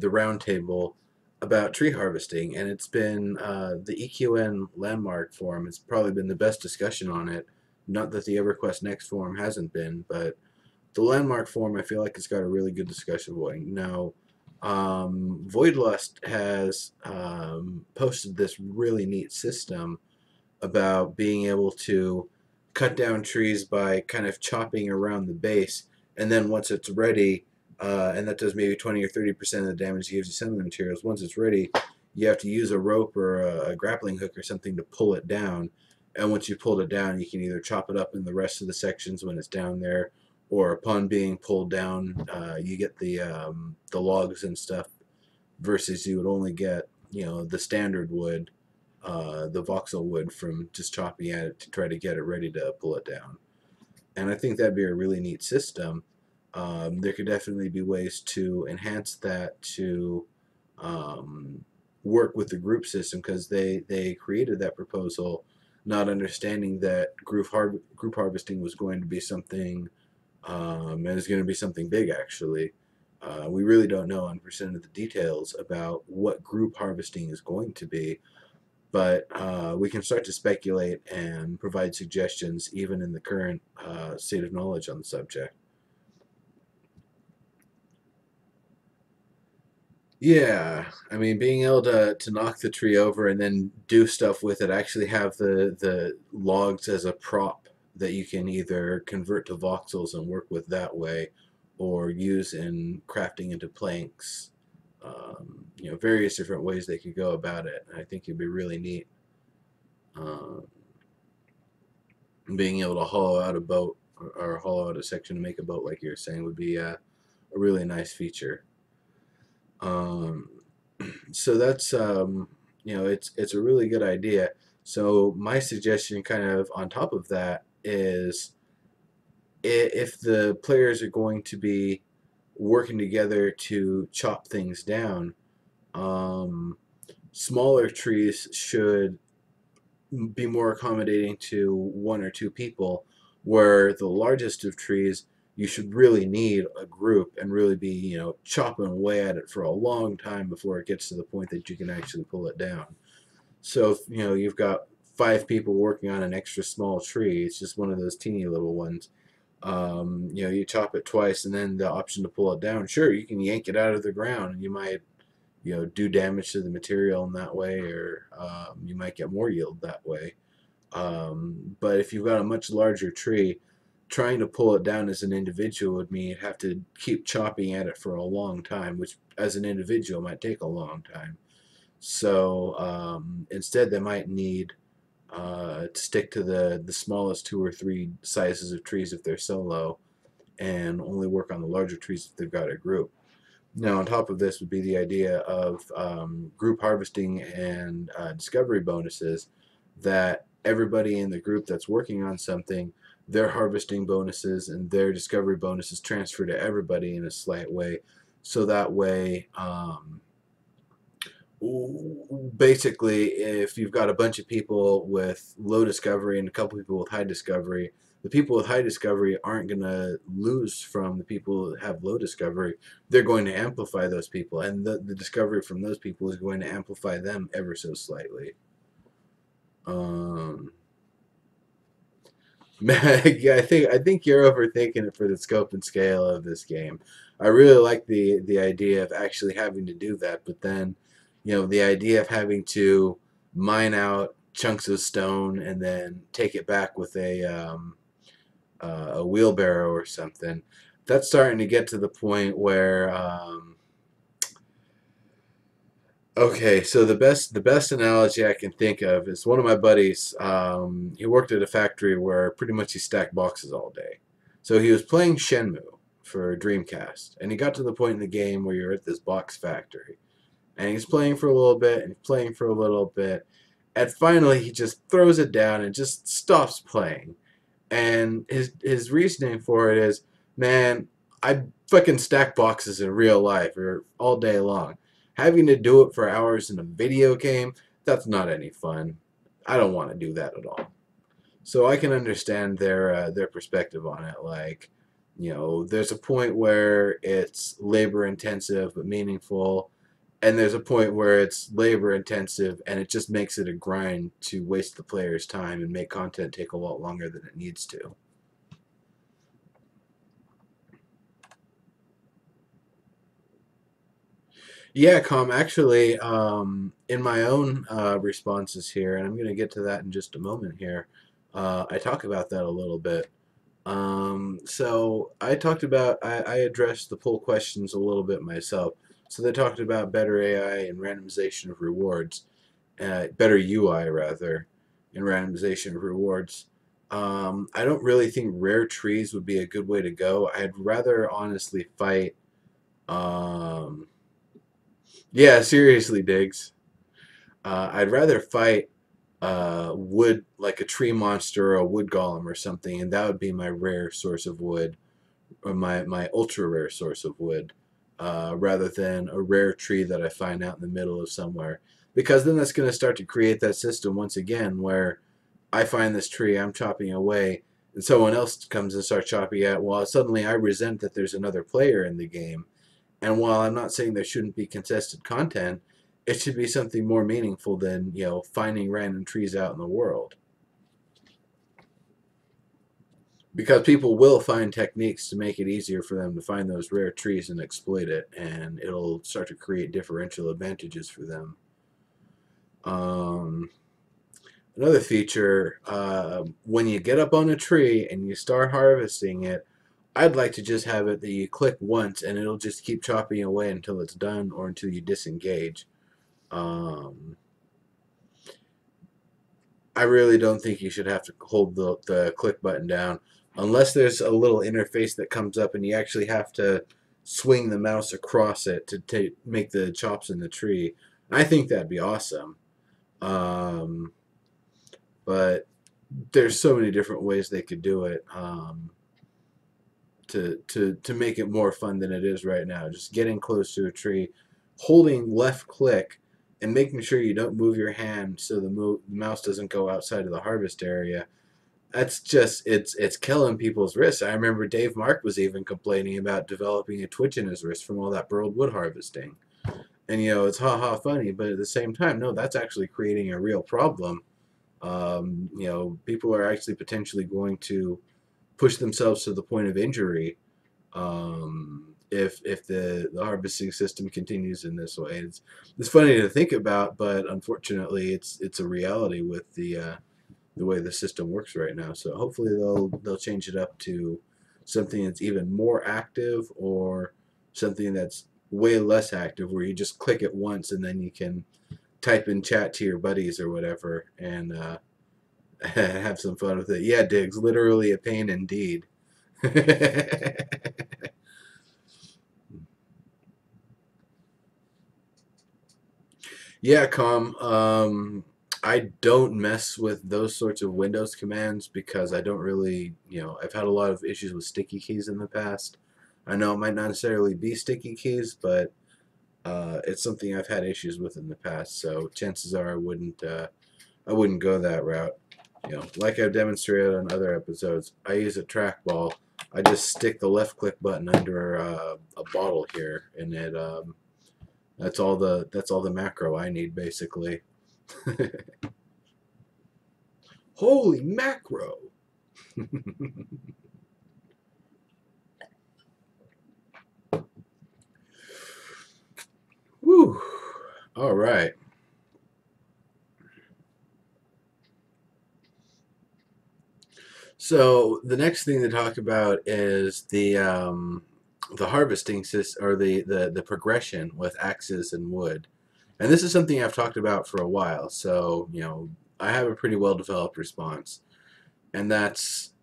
round table about tree harvesting, and it's been the EQN landmark forum. It's probably been the best discussion on it. Not that the EverQuest Next forum hasn't been, but the landmark forum, I feel like it's got a really good discussion going. Now, Voidlust has posted this really neat system about being able to cut down trees by kind of chopping around the base, and then once it's ready, and that does maybe 20 or 30% of the damage, it gives you some of the materials. Once it's ready, you have to use a rope or a grappling hook or something to pull it down. And once you pulled it down, you can either chop it up in the rest of the sections when it's down there, or upon being pulled down, you get the logs and stuff. Versus you would only get the standard wood, the voxel wood from just chopping at it to try to get it ready to pull it down. And I think that'd be a really neat system. There could definitely be ways to enhance that to um, work with the group system, because they created that proposal not understanding that group harvesting was going to be something, and it's going to be something big actually. We really don't know 100% of the details about what group harvesting is going to be, but we can start to speculate and provide suggestions even in the current state of knowledge on the subject. Yeah, I mean, being able to knock the tree over and then do stuff with it, actually have the logs as a prop that you can either convert to voxels and work with that way, or use in crafting into planks. Various different ways they could go about it. I think it'd be really neat. Um, Being able to hollow out a boat, or hollow out a section to make a boat, like you were saying, would be a really nice feature. Um, so that's it's a really good idea. So my suggestion, kind of on top of that, is if the players are going to be working together to chop things down, um, smaller trees should be more accommodating to one or two people, where the largest of trees, you should really need a group and really be, chopping away at it for a long time before it gets to the point that you can actually pull it down. So if, you've got five people working on an extra small tree, it's just one of those teeny little ones. You chop it twice, and then the option to pull it down. Sure, you can yank it out of the ground, and you might, do damage to the material in that way, or you might get more yield that way. But if you've got a much larger tree, trying to pull it down as an individual would mean you'd have to keep chopping at it for a long time, which as an individual might take a long time. So instead, they might need to stick to the smallest two or three sizes of trees if they're solo, and only work on the larger trees if they've got a group. Now, on top of this would be the idea of group harvesting and discovery bonuses, that everybody in the group that's working on something, their harvesting bonuses and their discovery bonuses transfer to everybody in a slight way. So that way, basically, if you've got a bunch of people with low discovery and a couple people with high discovery, the people with high discovery aren't going to lose from the people that have low discovery. They're going to amplify those people, and the discovery from those people is going to amplify them ever so slightly. Um, yeah, I think you're overthinking it for the scope and scale of this game. I really like the idea of actually having to do that, but then, the idea of having to mine out chunks of stone and then take it back with a wheelbarrow or something. That's starting to get to the point where okay, so the best analogy I can think of is one of my buddies. He worked at a factory where pretty much he stacked boxes all day. So he was playing Shenmue for Dreamcast, and he got to the point in the game where you're at this box factory, and he's playing for a little bit and playing for a little bit, and finally he just throws it down and just stops playing. And his reasoning for it is, man, I fucking stack boxes in real life or all day long. Having to do it for hours in a video game, that's not any fun. I don't want to do that at all. So I can understand their perspective on it. Like, there's a point where it's labor intensive but meaningful, and there's a point where it's labor intensive and it just makes it a grind to waste the player's time and make content take a lot longer than it needs to. Yeah, actually, in my own responses here, and I'm going to get to that in just a moment here, I talk about that a little bit. So I addressed the poll questions a little bit myself. So they talked about better AI and randomization of rewards, better UI rather, and randomization of rewards. I don't really think rare trees would be a good way to go. I'd rather honestly fight. Um, yeah, seriously, Diggs. I'd rather fight wood, like a tree monster or a wood golem or something, and that would be my rare source of wood, or my ultra rare source of wood. rather than a rare tree that I find out in the middle of somewhere. Because then that's going to start to create that system once again where I find this tree, I'm chopping away, and someone else comes and starts chopping at. Well, suddenly I resent that there's another player in the game. And while I'm not saying there shouldn't be contested content, it should be something more meaningful than finding random trees out in the world. Because people will find techniques to make it easier for them to find those rare trees and exploit it, and it'll start to create differential advantages for them. Um, Another feature, when you get up on a tree and you start harvesting it, I'd like to just have it that you click once and it'll just keep chopping away until it's done or until you disengage. Um, I really don't think you should have to hold the click button down unless there's a little interface that comes up and you actually have to swing the mouse across it to make the chops in the tree. I think that'd be awesome. Um, but there's so many different ways they could do it to make it more fun than it is right now. Just getting close to a tree, holding left click, and making sure you don't move your hand so the mouse doesn't go outside of the harvest area. That's just it's killing people's wrists. I remember Dave Mark was even complaining about developing a twitch in his wrist from all that burled wood harvesting. And it's ha ha funny, but at the same time, no, that's actually creating a real problem. People are actually potentially going to push themselves to the point of injury if the harvesting system continues in this way. It's funny to think about, but unfortunately, it's a reality with the way the system works right now. So hopefully they'll change it up to something that's even more active or something that's way less active, where you just click it once and then you can type in chat to your buddies or whatever and have some fun with it. Yeah, Diggs, literally a pain indeed. Yeah, I don't mess with those sorts of Windows commands because I don't really, I've had a lot of issues with sticky keys in the past. I know it might not necessarily be sticky keys, but it's something I've had issues with in the past. So chances are I wouldn't go that route. Like I've demonstrated on other episodes, I use a trackball. I just stick the left click button under a bottle here, and that's all the macro I need basically. Holy macro! Whew. All right. So the next thing to talk about is the harvesting system or the progression with axes and wood. And this is something I've talked about for a while. So, I have a pretty well developed response. And that's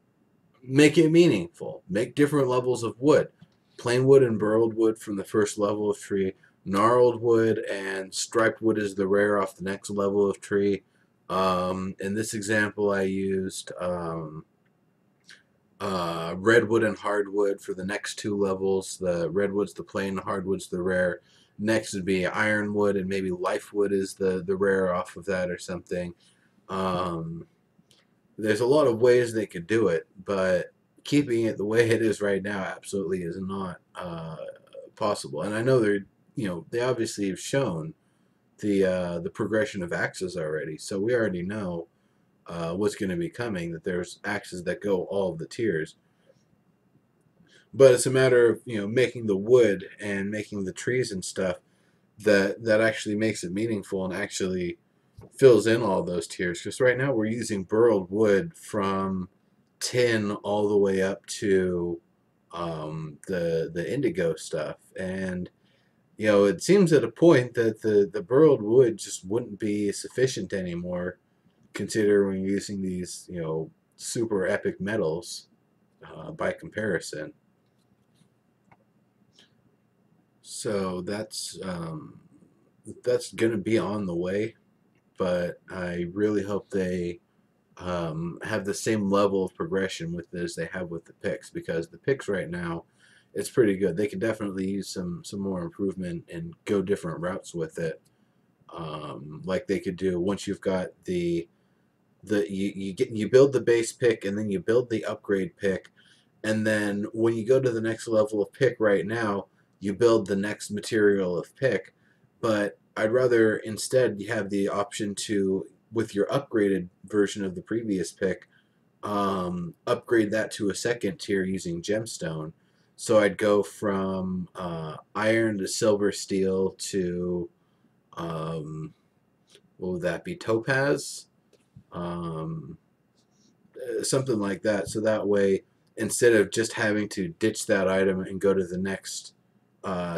make it meaningful. Make different levels of wood. Plain wood and burled wood from the first level of tree. Gnarled wood and striped wood is the rare off the next level of tree. In this example, I used redwood and hardwood for the next two levels. The redwood's the plain, hardwood's the rare. Next would be ironwood, and maybe lifewood is the rare off of that or something. Um, there's a lot of ways they could do it, but keeping it the way it is right now absolutely is not possible. And I know they obviously have shown the progression of axes already, so we already know what's going to be coming. That there's axes that go all of the tiers, but it's a matter of making the wood and making the trees and stuff that actually makes it meaningful and actually fills in all those tiers. Because right now we're using burled wood from tin all the way up to the indigo stuff, and it seems at a point that the burled wood just wouldn't be sufficient anymore, considering we're using these super epic metals by comparison. So that's gonna be on the way, but I really hope they have the same level of progression with it as they have with the picks, because the picks right now, it's pretty good. They could definitely use some more improvement and go different routes with it. Like they could do once you've got you build the base pick and then you build the upgrade pick, and then when you go to the next level of pick right now, you build the next material of pick. But I'd rather instead you have the option to, with your upgraded version of the previous pick, upgrade that to a second tier using gemstone. So I'd go from iron to silver, steel to um, what would that be? Topaz, um, something like that. So that way, instead of just having to ditch that item and go to the next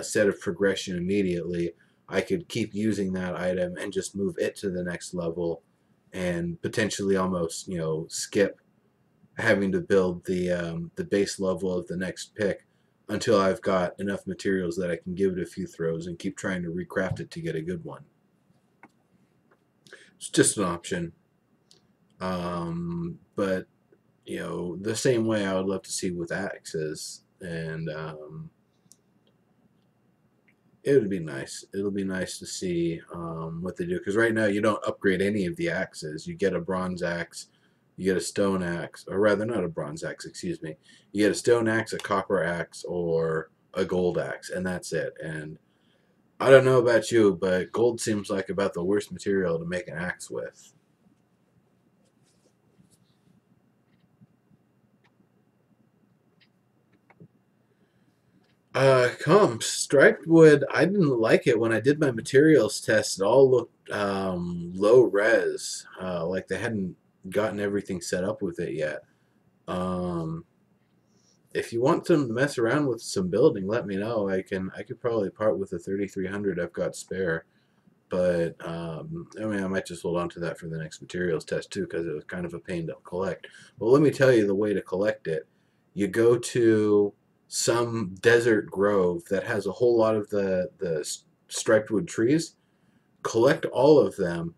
set of progression immediately, I could keep using that item and just move it to the next level, and potentially almost skip having to build the base level of the next pick until I've got enough materials that I can give it a few throws and keep trying to recraft it to get a good one. It's just an option. But the same way I would love to see with axes, and it would be nice. It'll be nice to see what they do, because right now you don't upgrade any of the axes. You get a bronze axe, you get a stone axe, or rather, not a bronze axe, excuse me. You get a stone axe, a copper axe, or a gold axe, and that's it. And I don't know about you, but gold seems like about the worst material to make an axe with. Striped wood. I didn't like it when I did my materials test. It all looked low res, like they hadn't gotten everything set up with it yet. Um, if you want to mess around with some building, let me know. I could probably part with the 3300 I've got spare. But I mean, I might just hold on to that for the next materials test too, because it was kind of a pain to collect. Well, let me tell you the way to collect it. You go to some desert grove that has a whole lot of the striped wood trees, collect all of them,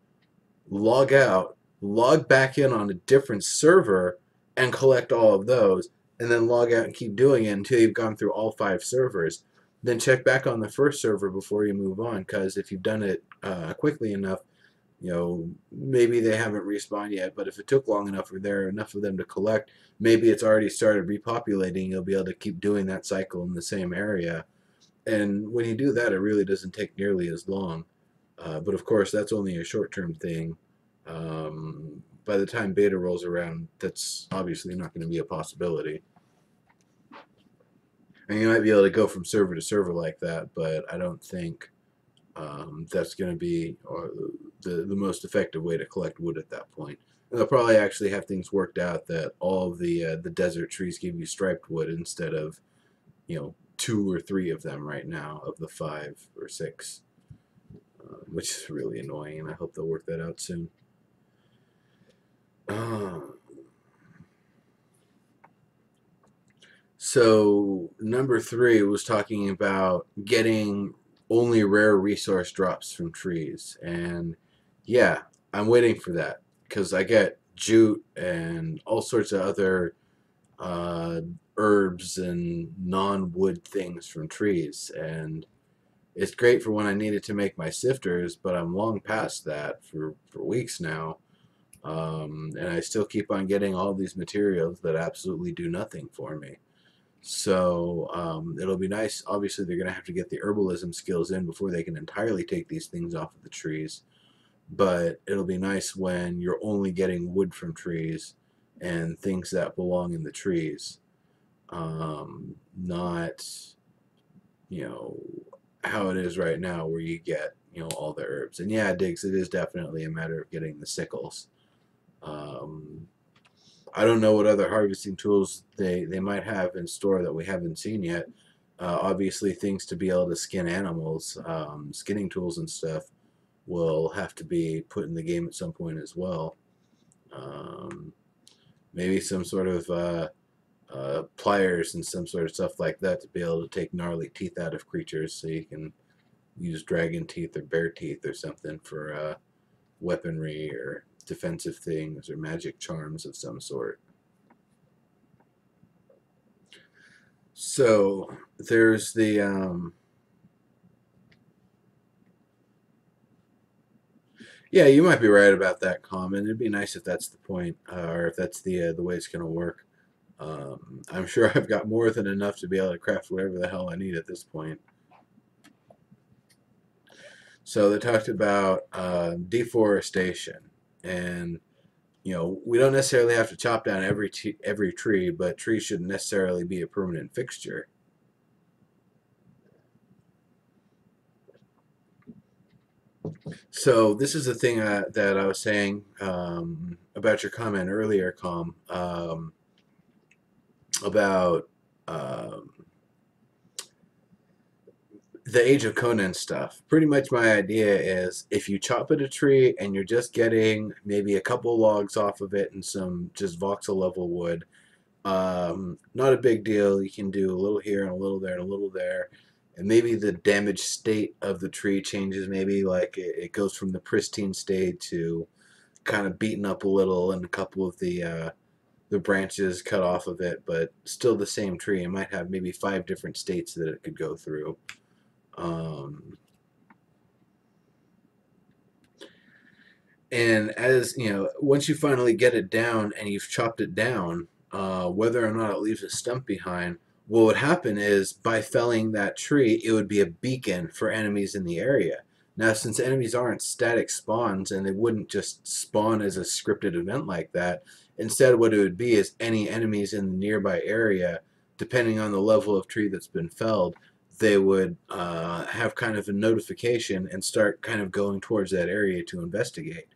log out, log back in on a different server, and collect all of those, and then log out and keep doing it until you've gone through all 5 servers. Then check back on the first server before you move on, because if you've done it quickly enough, maybe they haven't respawned yet, but if it took long enough or there are enough of them to collect, maybe it's already started repopulating. You'll be able to keep doing that cycle in the same area. And when you do that, it really doesn't take nearly as long. But of course, that's only a short-term thing. By the time beta rolls around, that's obviously not going to be a possibility. And you might be able to go from server to server like that, but I don't think that's going to be the most effective way to collect wood at that point. And they'll probably actually have things worked out that all of the desert trees give you striped wood instead of 2 or 3 of them right now of the 5 or 6, which is really annoying, and I hope they'll work that out soon. So number 3 was talking about getting only rare resource drops from trees, and yeah, I'm waiting for that because I get jute and all sorts of other uh, herbs and non-wood things from trees, and it's great for when I need it to make my sifters, but I'm long past that for weeks now. And I still keep on getting all these materials that absolutely do nothing for me. So it'll be nice. Obviously, they're going to have to get the herbalism skills in before they can entirely take these things off of the trees. But it'll be nice when you're only getting wood from trees and things that belong in the trees. Not, you know, how it is right now where you get, all the herbs. And yeah, Diggs, it is definitely a matter of getting the sickles. Um, I don't know what other harvesting tools they might have in store that we haven't seen yet. Obviously, things to be able to skin animals, skinning tools and stuff will have to be put in the game at some point as well. Um, Maybe some sort of pliers and some sort of stuff like that to be able to take gnarly teeth out of creatures, so you can use dragon teeth or bear teeth or something for weaponry or defensive things or magic charms of some sort. So there's the yeah, you might be right about that comment. It'd be nice if that's the point, or if that's the way it's going to work. I'm sure I've got more than enough to be able to craft whatever the hell I need at this point. So they talked about deforestation, and we don't necessarily have to chop down every tree, but trees shouldn't necessarily be a permanent fixture. So this is the thing that I was saying about your comment earlier, Com, about um, the Age of Conan stuff. Pretty much my idea is if you chop at a tree and you're just getting maybe a couple logs off of it and some just voxel level wood, not a big deal. You can do a little here and a little there and a little there. And maybe the damaged state of the tree changes. Maybe like it goes from the pristine state to kind of beaten up a little and a couple of the branches cut off of it, but still the same tree. It might have maybe 5 different states that it could go through. Um, and as you know, once you finally get it down and you've chopped it down, whether or not it leaves a stump behind, what would happen is by felling that tree, it would be a beacon for enemies in the area. Now, since enemies aren't static spawns and they wouldn't just spawn as a scripted event like that, instead, what it would be is any enemies in the nearby area, depending on the level of tree that's been felled, they would have kind of a notification and start kind of going towards that area to investigate.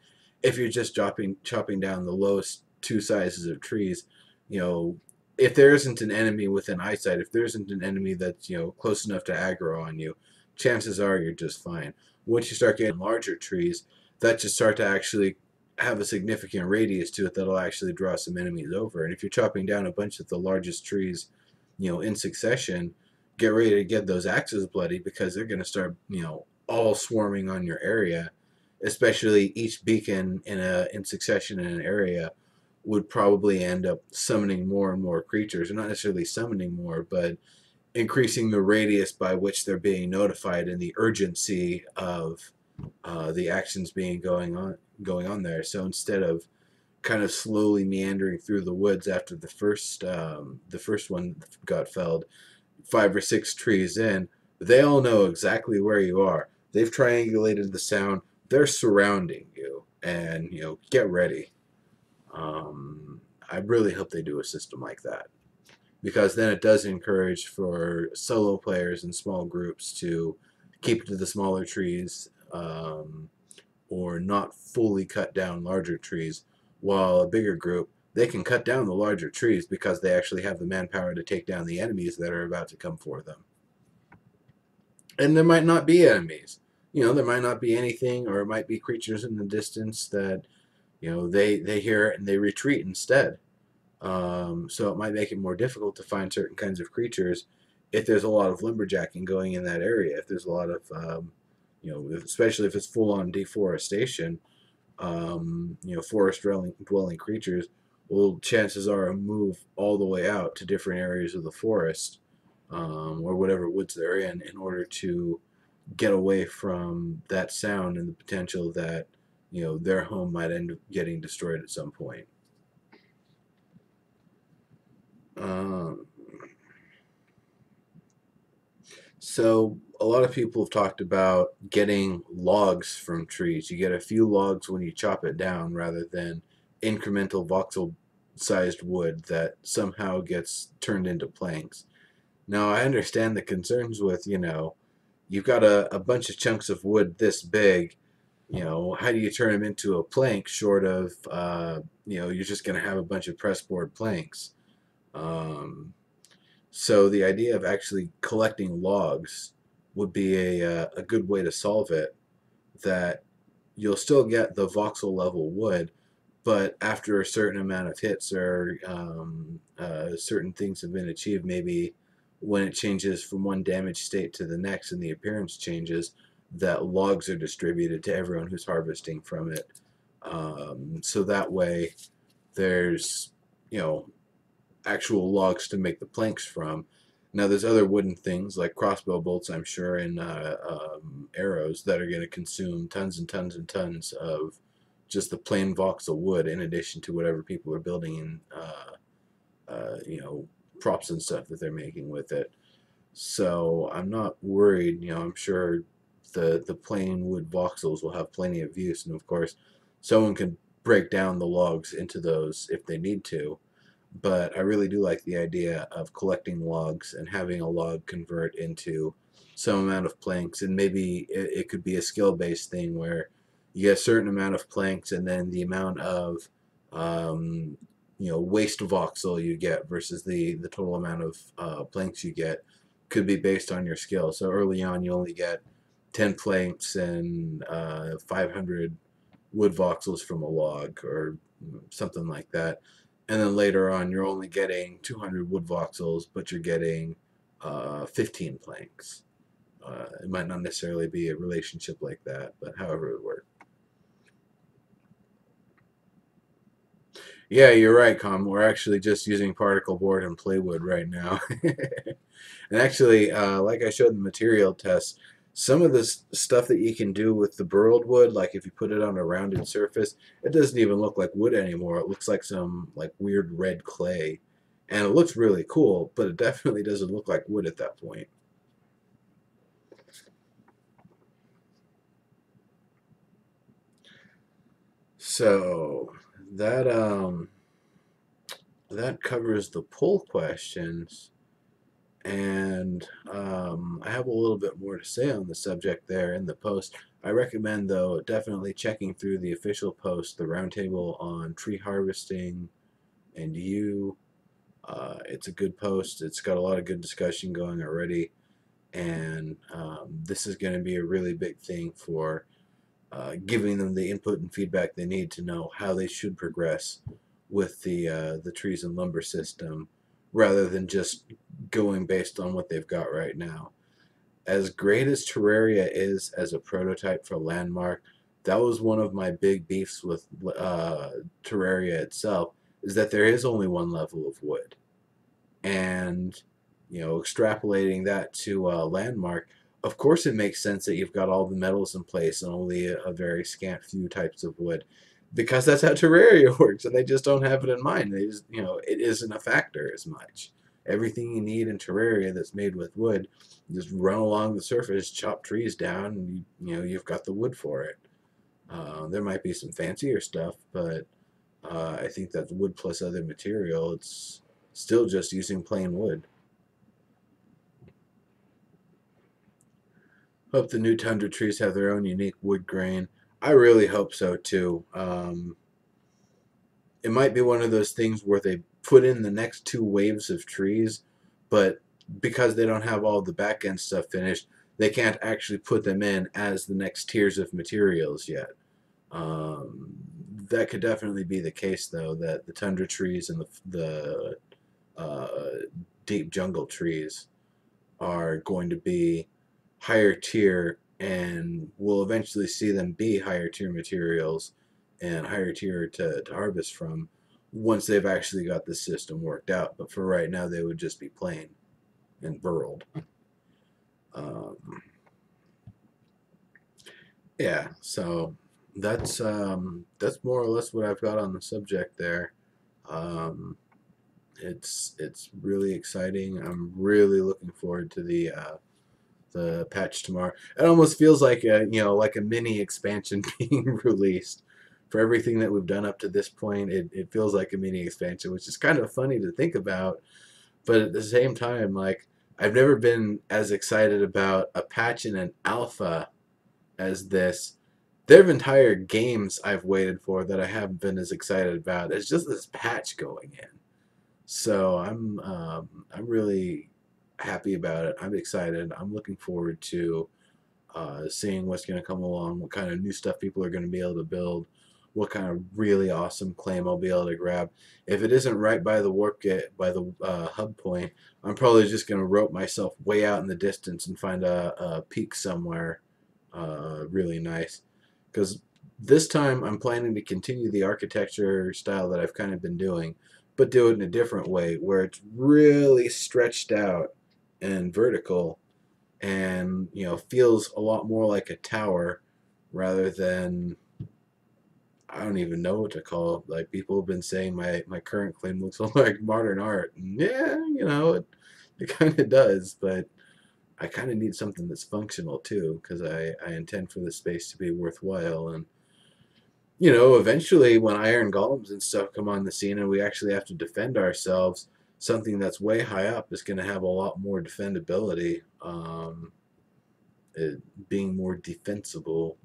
If you're just chopping down the lowest 2 sizes of trees, you know, if there isn't an enemy within eyesight, if there isn't an enemy that's close enough to aggro on you, chances are you're just fine. Once you start getting larger trees, that just start to actually have a significant radius to it that'll actually draw some enemies over. And if you're chopping down a bunch of the largest trees, in succession, get ready to get those axes bloody because they're going to start, all swarming on your area. Especially each beacon in succession in an area would probably end up summoning more and more creatures, or not necessarily summoning more, but increasing the radius by which they're being notified and the urgency of the actions going on there. So instead of kind of slowly meandering through the woods after the first one got felled, 5 or 6 trees in, they all know exactly where you are. They've triangulated the sound. They're surrounding you, and get ready. I really hope they do a system like that because then it does encourage for solo players and small groups to keep it to the smaller trees, or not fully cut down larger trees, while a bigger group, they can cut down the larger trees because they actually have the manpower to take down the enemies that are about to come for them. And there might not be enemies. There might not be anything, or it might be creatures in the distance that they hear it and they retreat instead. So it might make it more difficult to find certain kinds of creatures if there's a lot of lumberjacking going in that area. If there's a lot of, especially if it's full on deforestation, forest dwelling creatures will chances are move all the way out to different areas of the forest, or whatever woods they're in order to get away from that sound and the potential that their home might end up getting destroyed at some point. Um, so a lot of people have talked about getting logs from trees. You get a few logs when you chop it down rather than incremental voxel sized wood that somehow gets turned into planks. Now I understand the concerns with, you've got a bunch of chunks of wood this big. How do you turn them into a plank short of, you're just going to have a bunch of pressboard planks. So the idea of actually collecting logs would be a good way to solve it. That you'll still get the voxel level wood, but after a certain amount of hits or certain things have been achieved, maybe when it changes from one damaged state to the next and the appearance changes, that logs are distributed to everyone who's harvesting from it. So that way there's, actual logs to make the planks from. Now, there's other wooden things like crossbow bolts, I'm sure, and arrows that are going to consume tons and tons and tons of just the plain voxel wood, in addition to whatever people are building in, you know, props and stuff that they're making with it. So I'm not worried. You know, I'm sure the plain wood voxels will have plenty of use, and of course, someone can break down the logs into those if they need to. But I really do like the idea of collecting logs and having a log convert into some amount of planks, and maybe it could be a skill-based thing where you get a certain amount of planks, and then the amount of um, you know, waste voxel you get versus the total amount of planks you get could be based on your skill. So early on, you only get 10 planks and 500 wood voxels from a log or something like that. And then later on, you're only getting 200 wood voxels, but you're getting 15 planks. It might not necessarily be a relationship like that, but however it would work. Yeah, you're right, Com. We're actually just using particle board and plywood right now. And actually, like I showed in the material test, some of this stuff that you can do with the burled wood, like if you put it on a rounded surface, it doesn't even look like wood anymore. It looks like some like weird red clay. And it looks really cool, but it definitely doesn't look like wood at that point. So that that covers the poll questions. And I have a little bit more to say on the subject there in the post. I recommend, though, definitely checking through the official post, the roundtable on tree harvesting and you. It's a good post. It's got a lot of good discussion going already, and this is going to be a really big thing for giving them the input and feedback they need to know how they should progress with the trees and lumber system, rather than just going based on what they've got right now. As great as Terraria is as a prototype for Landmark, that was one of my big beefs with Terraria itself, is that there is only one level of wood. And, you know, extrapolating that to Landmark, of course it makes sense that you've got all the metals in place and only a very scant few types of wood, because that's how Terraria works, and they just don't have it in mind. They just, you know, it isn't a factor as much. Everything you need in Terraria that's made with wood, just run along the surface, chop trees down, and you know, you've got the wood for it. There might be some fancier stuff, but I think that wood plus other material, it's still just using plain wood. Hope the new tundra trees have their own unique wood grain. I really hope so too. It might be one of those things where they put in the next two waves of trees, but because they don't have all the back end stuff finished, they can't actually put them in as the next tiers of materials yet. Um, that could definitely be the case, though, that the tundra trees and the deep jungle trees are going to be higher tier, and we'll eventually see them be higher tier materials and higher tier to harvest from once they've actually got the system worked out. But for right now, they would just be plain and burled. Um, yeah, so that's more or less what I've got on the subject there. Um, it's really exciting. I'm really looking forward to the patch tomorrow. It almost feels like a, you know, like a mini expansion being released for everything that we've done up to this point. It feels like a mini expansion, which is kind of funny to think about, but at the same time, like, I've never been as excited about a patch in an alpha as this. There have entire games I've waited for that I haven't been as excited about. It's just this patch going in. So I'm really happy about it. I'm excited. I'm looking forward to seeing what's going to come along, what kind of new stuff people are going to be able to build, what kind of really awesome claim I'll be able to grab. If it isn't right by the warp gate, by the hub point, I'm probably just going to rope myself way out in the distance and find a peak somewhere really nice. Because this time I'm planning to continue the architecture style that I've kind of been doing, but do it in a different way where it's really stretched out and vertical, and feels a lot more like a tower rather than, I don't even know what to call it. Like, people have been saying my current claim looks like modern art. And yeah, it kind of does, but I kind of need something that's functional too, because I intend for the space to be worthwhile. And eventually, when iron golems and stuff come on the scene and we actually have to defend ourselves, something that's way high up is going to have a lot more defendability, it being more defensible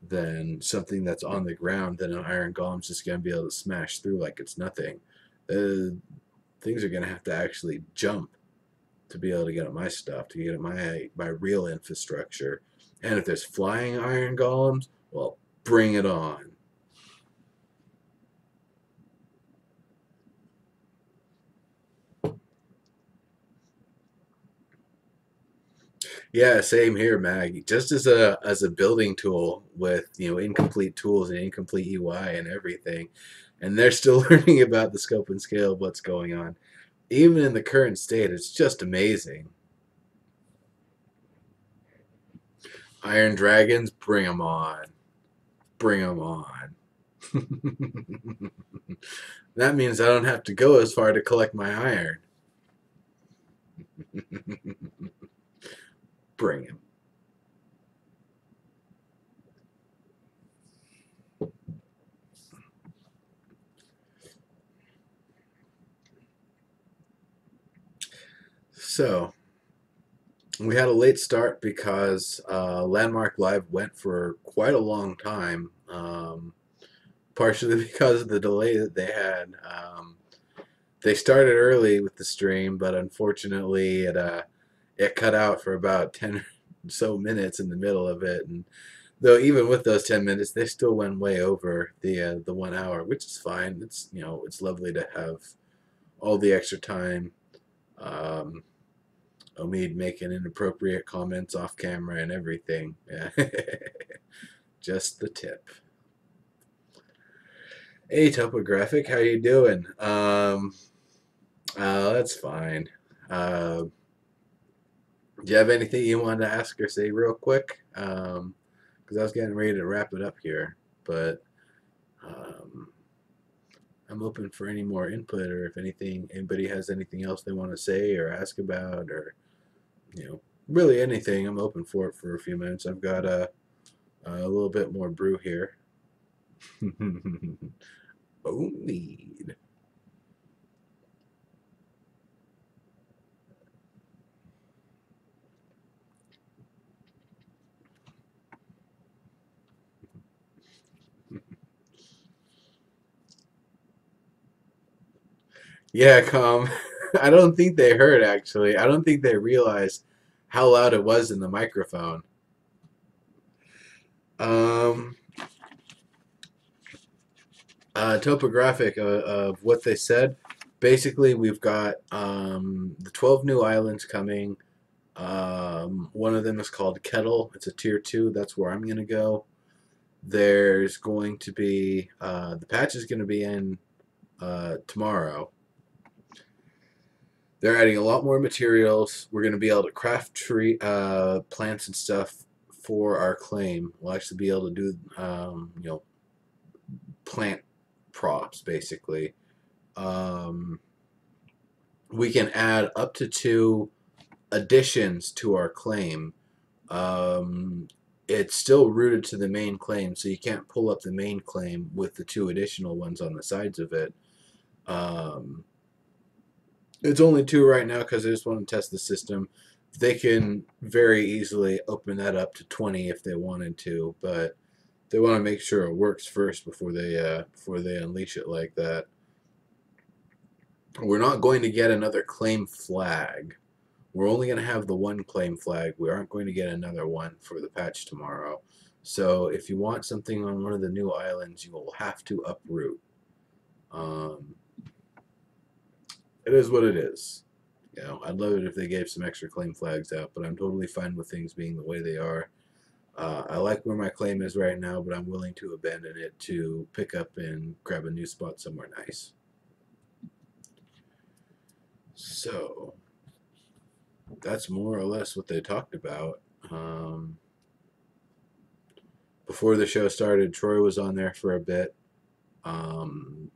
than something that's on the ground that an iron golem's just going to be able to smash through like it's nothing. Things are going to have to actually jump to be able to get at my stuff, to get at my real infrastructure. And if there's flying iron golems, well, bring it on. Yeah, same here, Mag. Just as a building tool with incomplete tools and incomplete UI and everything, and they're still learning about the scope and scale of what's going on. Even in the current state, it's just amazing. Iron Dragons, bring them on. Bring them on. That means I don't have to go as far to collect my iron. Bring him. So, we had a late start because Landmark Live went for quite a long time, partially because of the delay that they had. They started early with the stream, but unfortunately, it cut out for about 10 or so minutes in the middle of it. And though even with those 10 minutes, they still went way over the 1 hour, which is fine. It's lovely to have all the extra time. Um, Omid making inappropriate comments off camera and everything. Just the tip. Hey, Topographic, how you doing? That's fine. Do you have anything you wanted to ask or say real quick? Because I was getting ready to wrap it up here, but um, I'm open for any more input, or if anybody has anything else they want to say or ask about, or really anything. I'm open for it for a few minutes. I've got a little bit more brew here. Oh, need. Yeah, calm. I don't think they heard, actually. I don't think they realized how loud it was in the microphone. Um, Topographic of what they said. Basically, we've got the 12 new islands coming. One of them is called Kettle. It's a tier 2. That's where I'm going to go. There's going to be, the patch is going to be in tomorrow. They're adding a lot more materials. We're going to be able to craft plants and stuff for our claim. We'll actually be able to do, plant props, basically. We can add up to 2 additions to our claim. It's still rooted to the main claim, so you can't pull up the main claim with the 2 additional ones on the sides of it. It's only 2 right now because I just want to test the system. They can very easily open that up to 20 if they wanted to, but they want to make sure it works first before they unleash it like that. We're not going to get another claim flag. We're only going to have the 1 claim flag. We aren't going to get another one for the patch tomorrow. So if you want something on one of the new islands, you will have to uproot. It is what it is. I'd love it if they gave some extra claim flags out, but I'm totally fine with things being the way they are. I like where my claim is right now, but I'm willing to abandon it to pick up and grab a new spot somewhere nice. So that's more or less what they talked about. Before the show started, Troy was on there for a bit, um,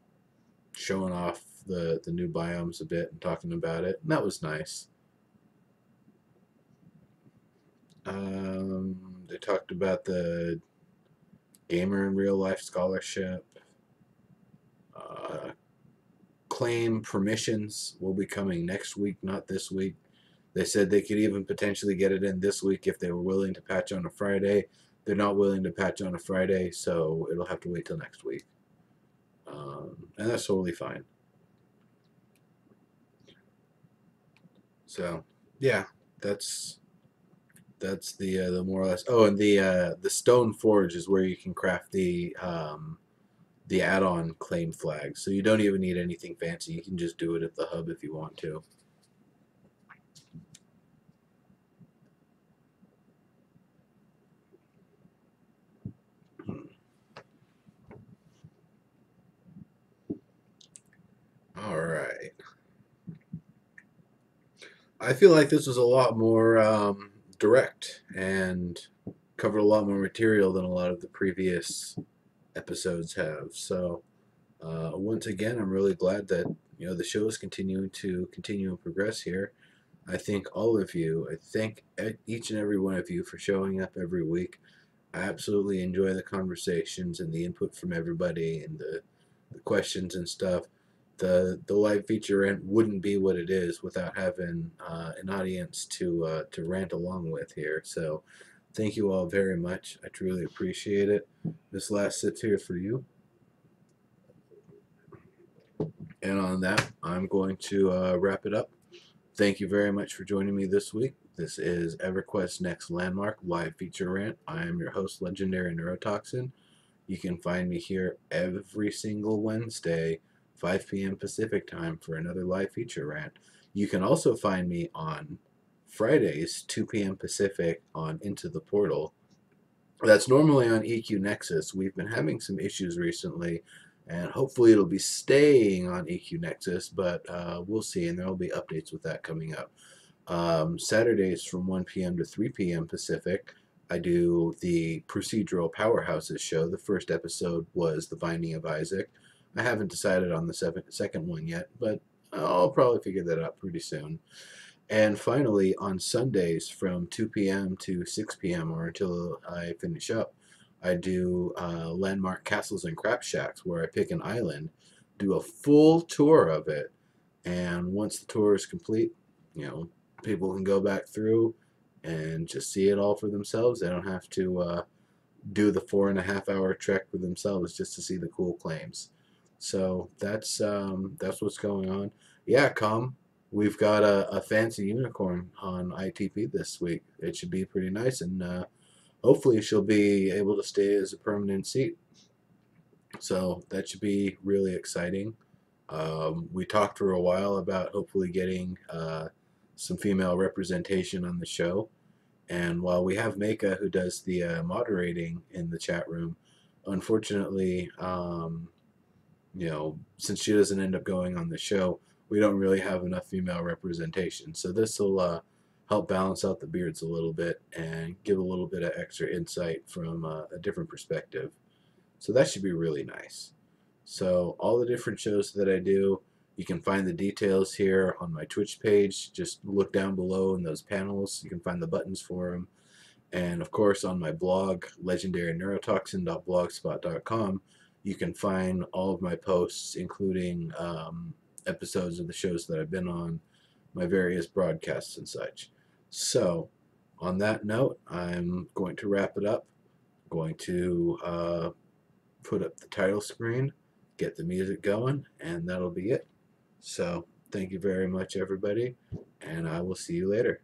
showing off the new biomes a bit and talking about it, and that was nice. They talked about the Gamer in Real Life Scholarship. Uh, Claim permissions will be coming next week, not this week. They said they could even potentially get it in this week if they were willing to patch on a Friday. They're not willing to patch on a Friday, so it'll have to wait till next week. And that's totally fine. So, yeah, that's the more or less. Oh, and the Stone Forge is where you can craft the add-on claim flag. So you don't even need anything fancy. You can just do it at the hub if you want to. All right. I feel like this was a lot more direct and covered a lot more material than a lot of the previous episodes have. So once again, I'm really glad that the show is continuing to continue and progress here. I thank all of you. I thank each and every one of you for showing up every week. I absolutely enjoy the conversations and the input from everybody and the questions and stuff. The live feature rant wouldn't be what it is without having an audience to rant along with here. So thank you all very much. I truly appreciate it. This last sip here is for you. And on that, I'm going to wrap it up. Thank you very much for joining me this week. This is EverQuest's Next Landmark live feature rant. I am your host, Legendary Neurotoxin. You can find me here every single Wednesday, 5 p.m. Pacific time, for another live feature rant. You can also find me on Fridays, 2 p.m. Pacific, on Into the Portal. That's normally on EQ Nexus. We've been having some issues recently, and hopefully it'll be staying on EQ Nexus, but we'll see, and there will be updates with that coming up. Saturdays from 1 p.m. to 3 p.m. Pacific, I do the Procedural Powerhouses show. The first episode was The Binding of Isaac. I haven't decided on the second one yet, but I'll probably figure that out pretty soon. And finally, on Sundays from 2 p.m. to 6 p.m. or until I finish up, I do Landmark Castles and Crap Shacks, where I pick an island, do a full tour of it, and once the tour is complete, people can go back through and just see it all for themselves. They don't have to do the 4.5 hour trek for themselves just to see the cool claims. So that's what's going on. Yeah, we've got a fancy unicorn on ITP this week. It should be pretty nice, and hopefully she'll be able to stay as a permanent seat. So that should be really exciting. We talked for a while about hopefully getting some female representation on the show. And while we have Meka who does the moderating in the chat room, unfortunately, since she doesn't end up going on the show, we don't really have enough female representation. So this will help balance out the beards a little bit and give a little bit of extra insight from a different perspective. So that should be really nice. So all the different shows that I do, you can find the details here on my Twitch page. Just look down below in those panels. You can find the buttons for them. And of course, on my blog, legendaryneurotoxin.blogspot.com, you can find all of my posts, including episodes of the shows that I've been on, my various broadcasts and such. So, on that note, I'm going to wrap it up. Going to put up the title screen, get the music going, and that'll be it. So, thank you very much, everybody, and I will see you later.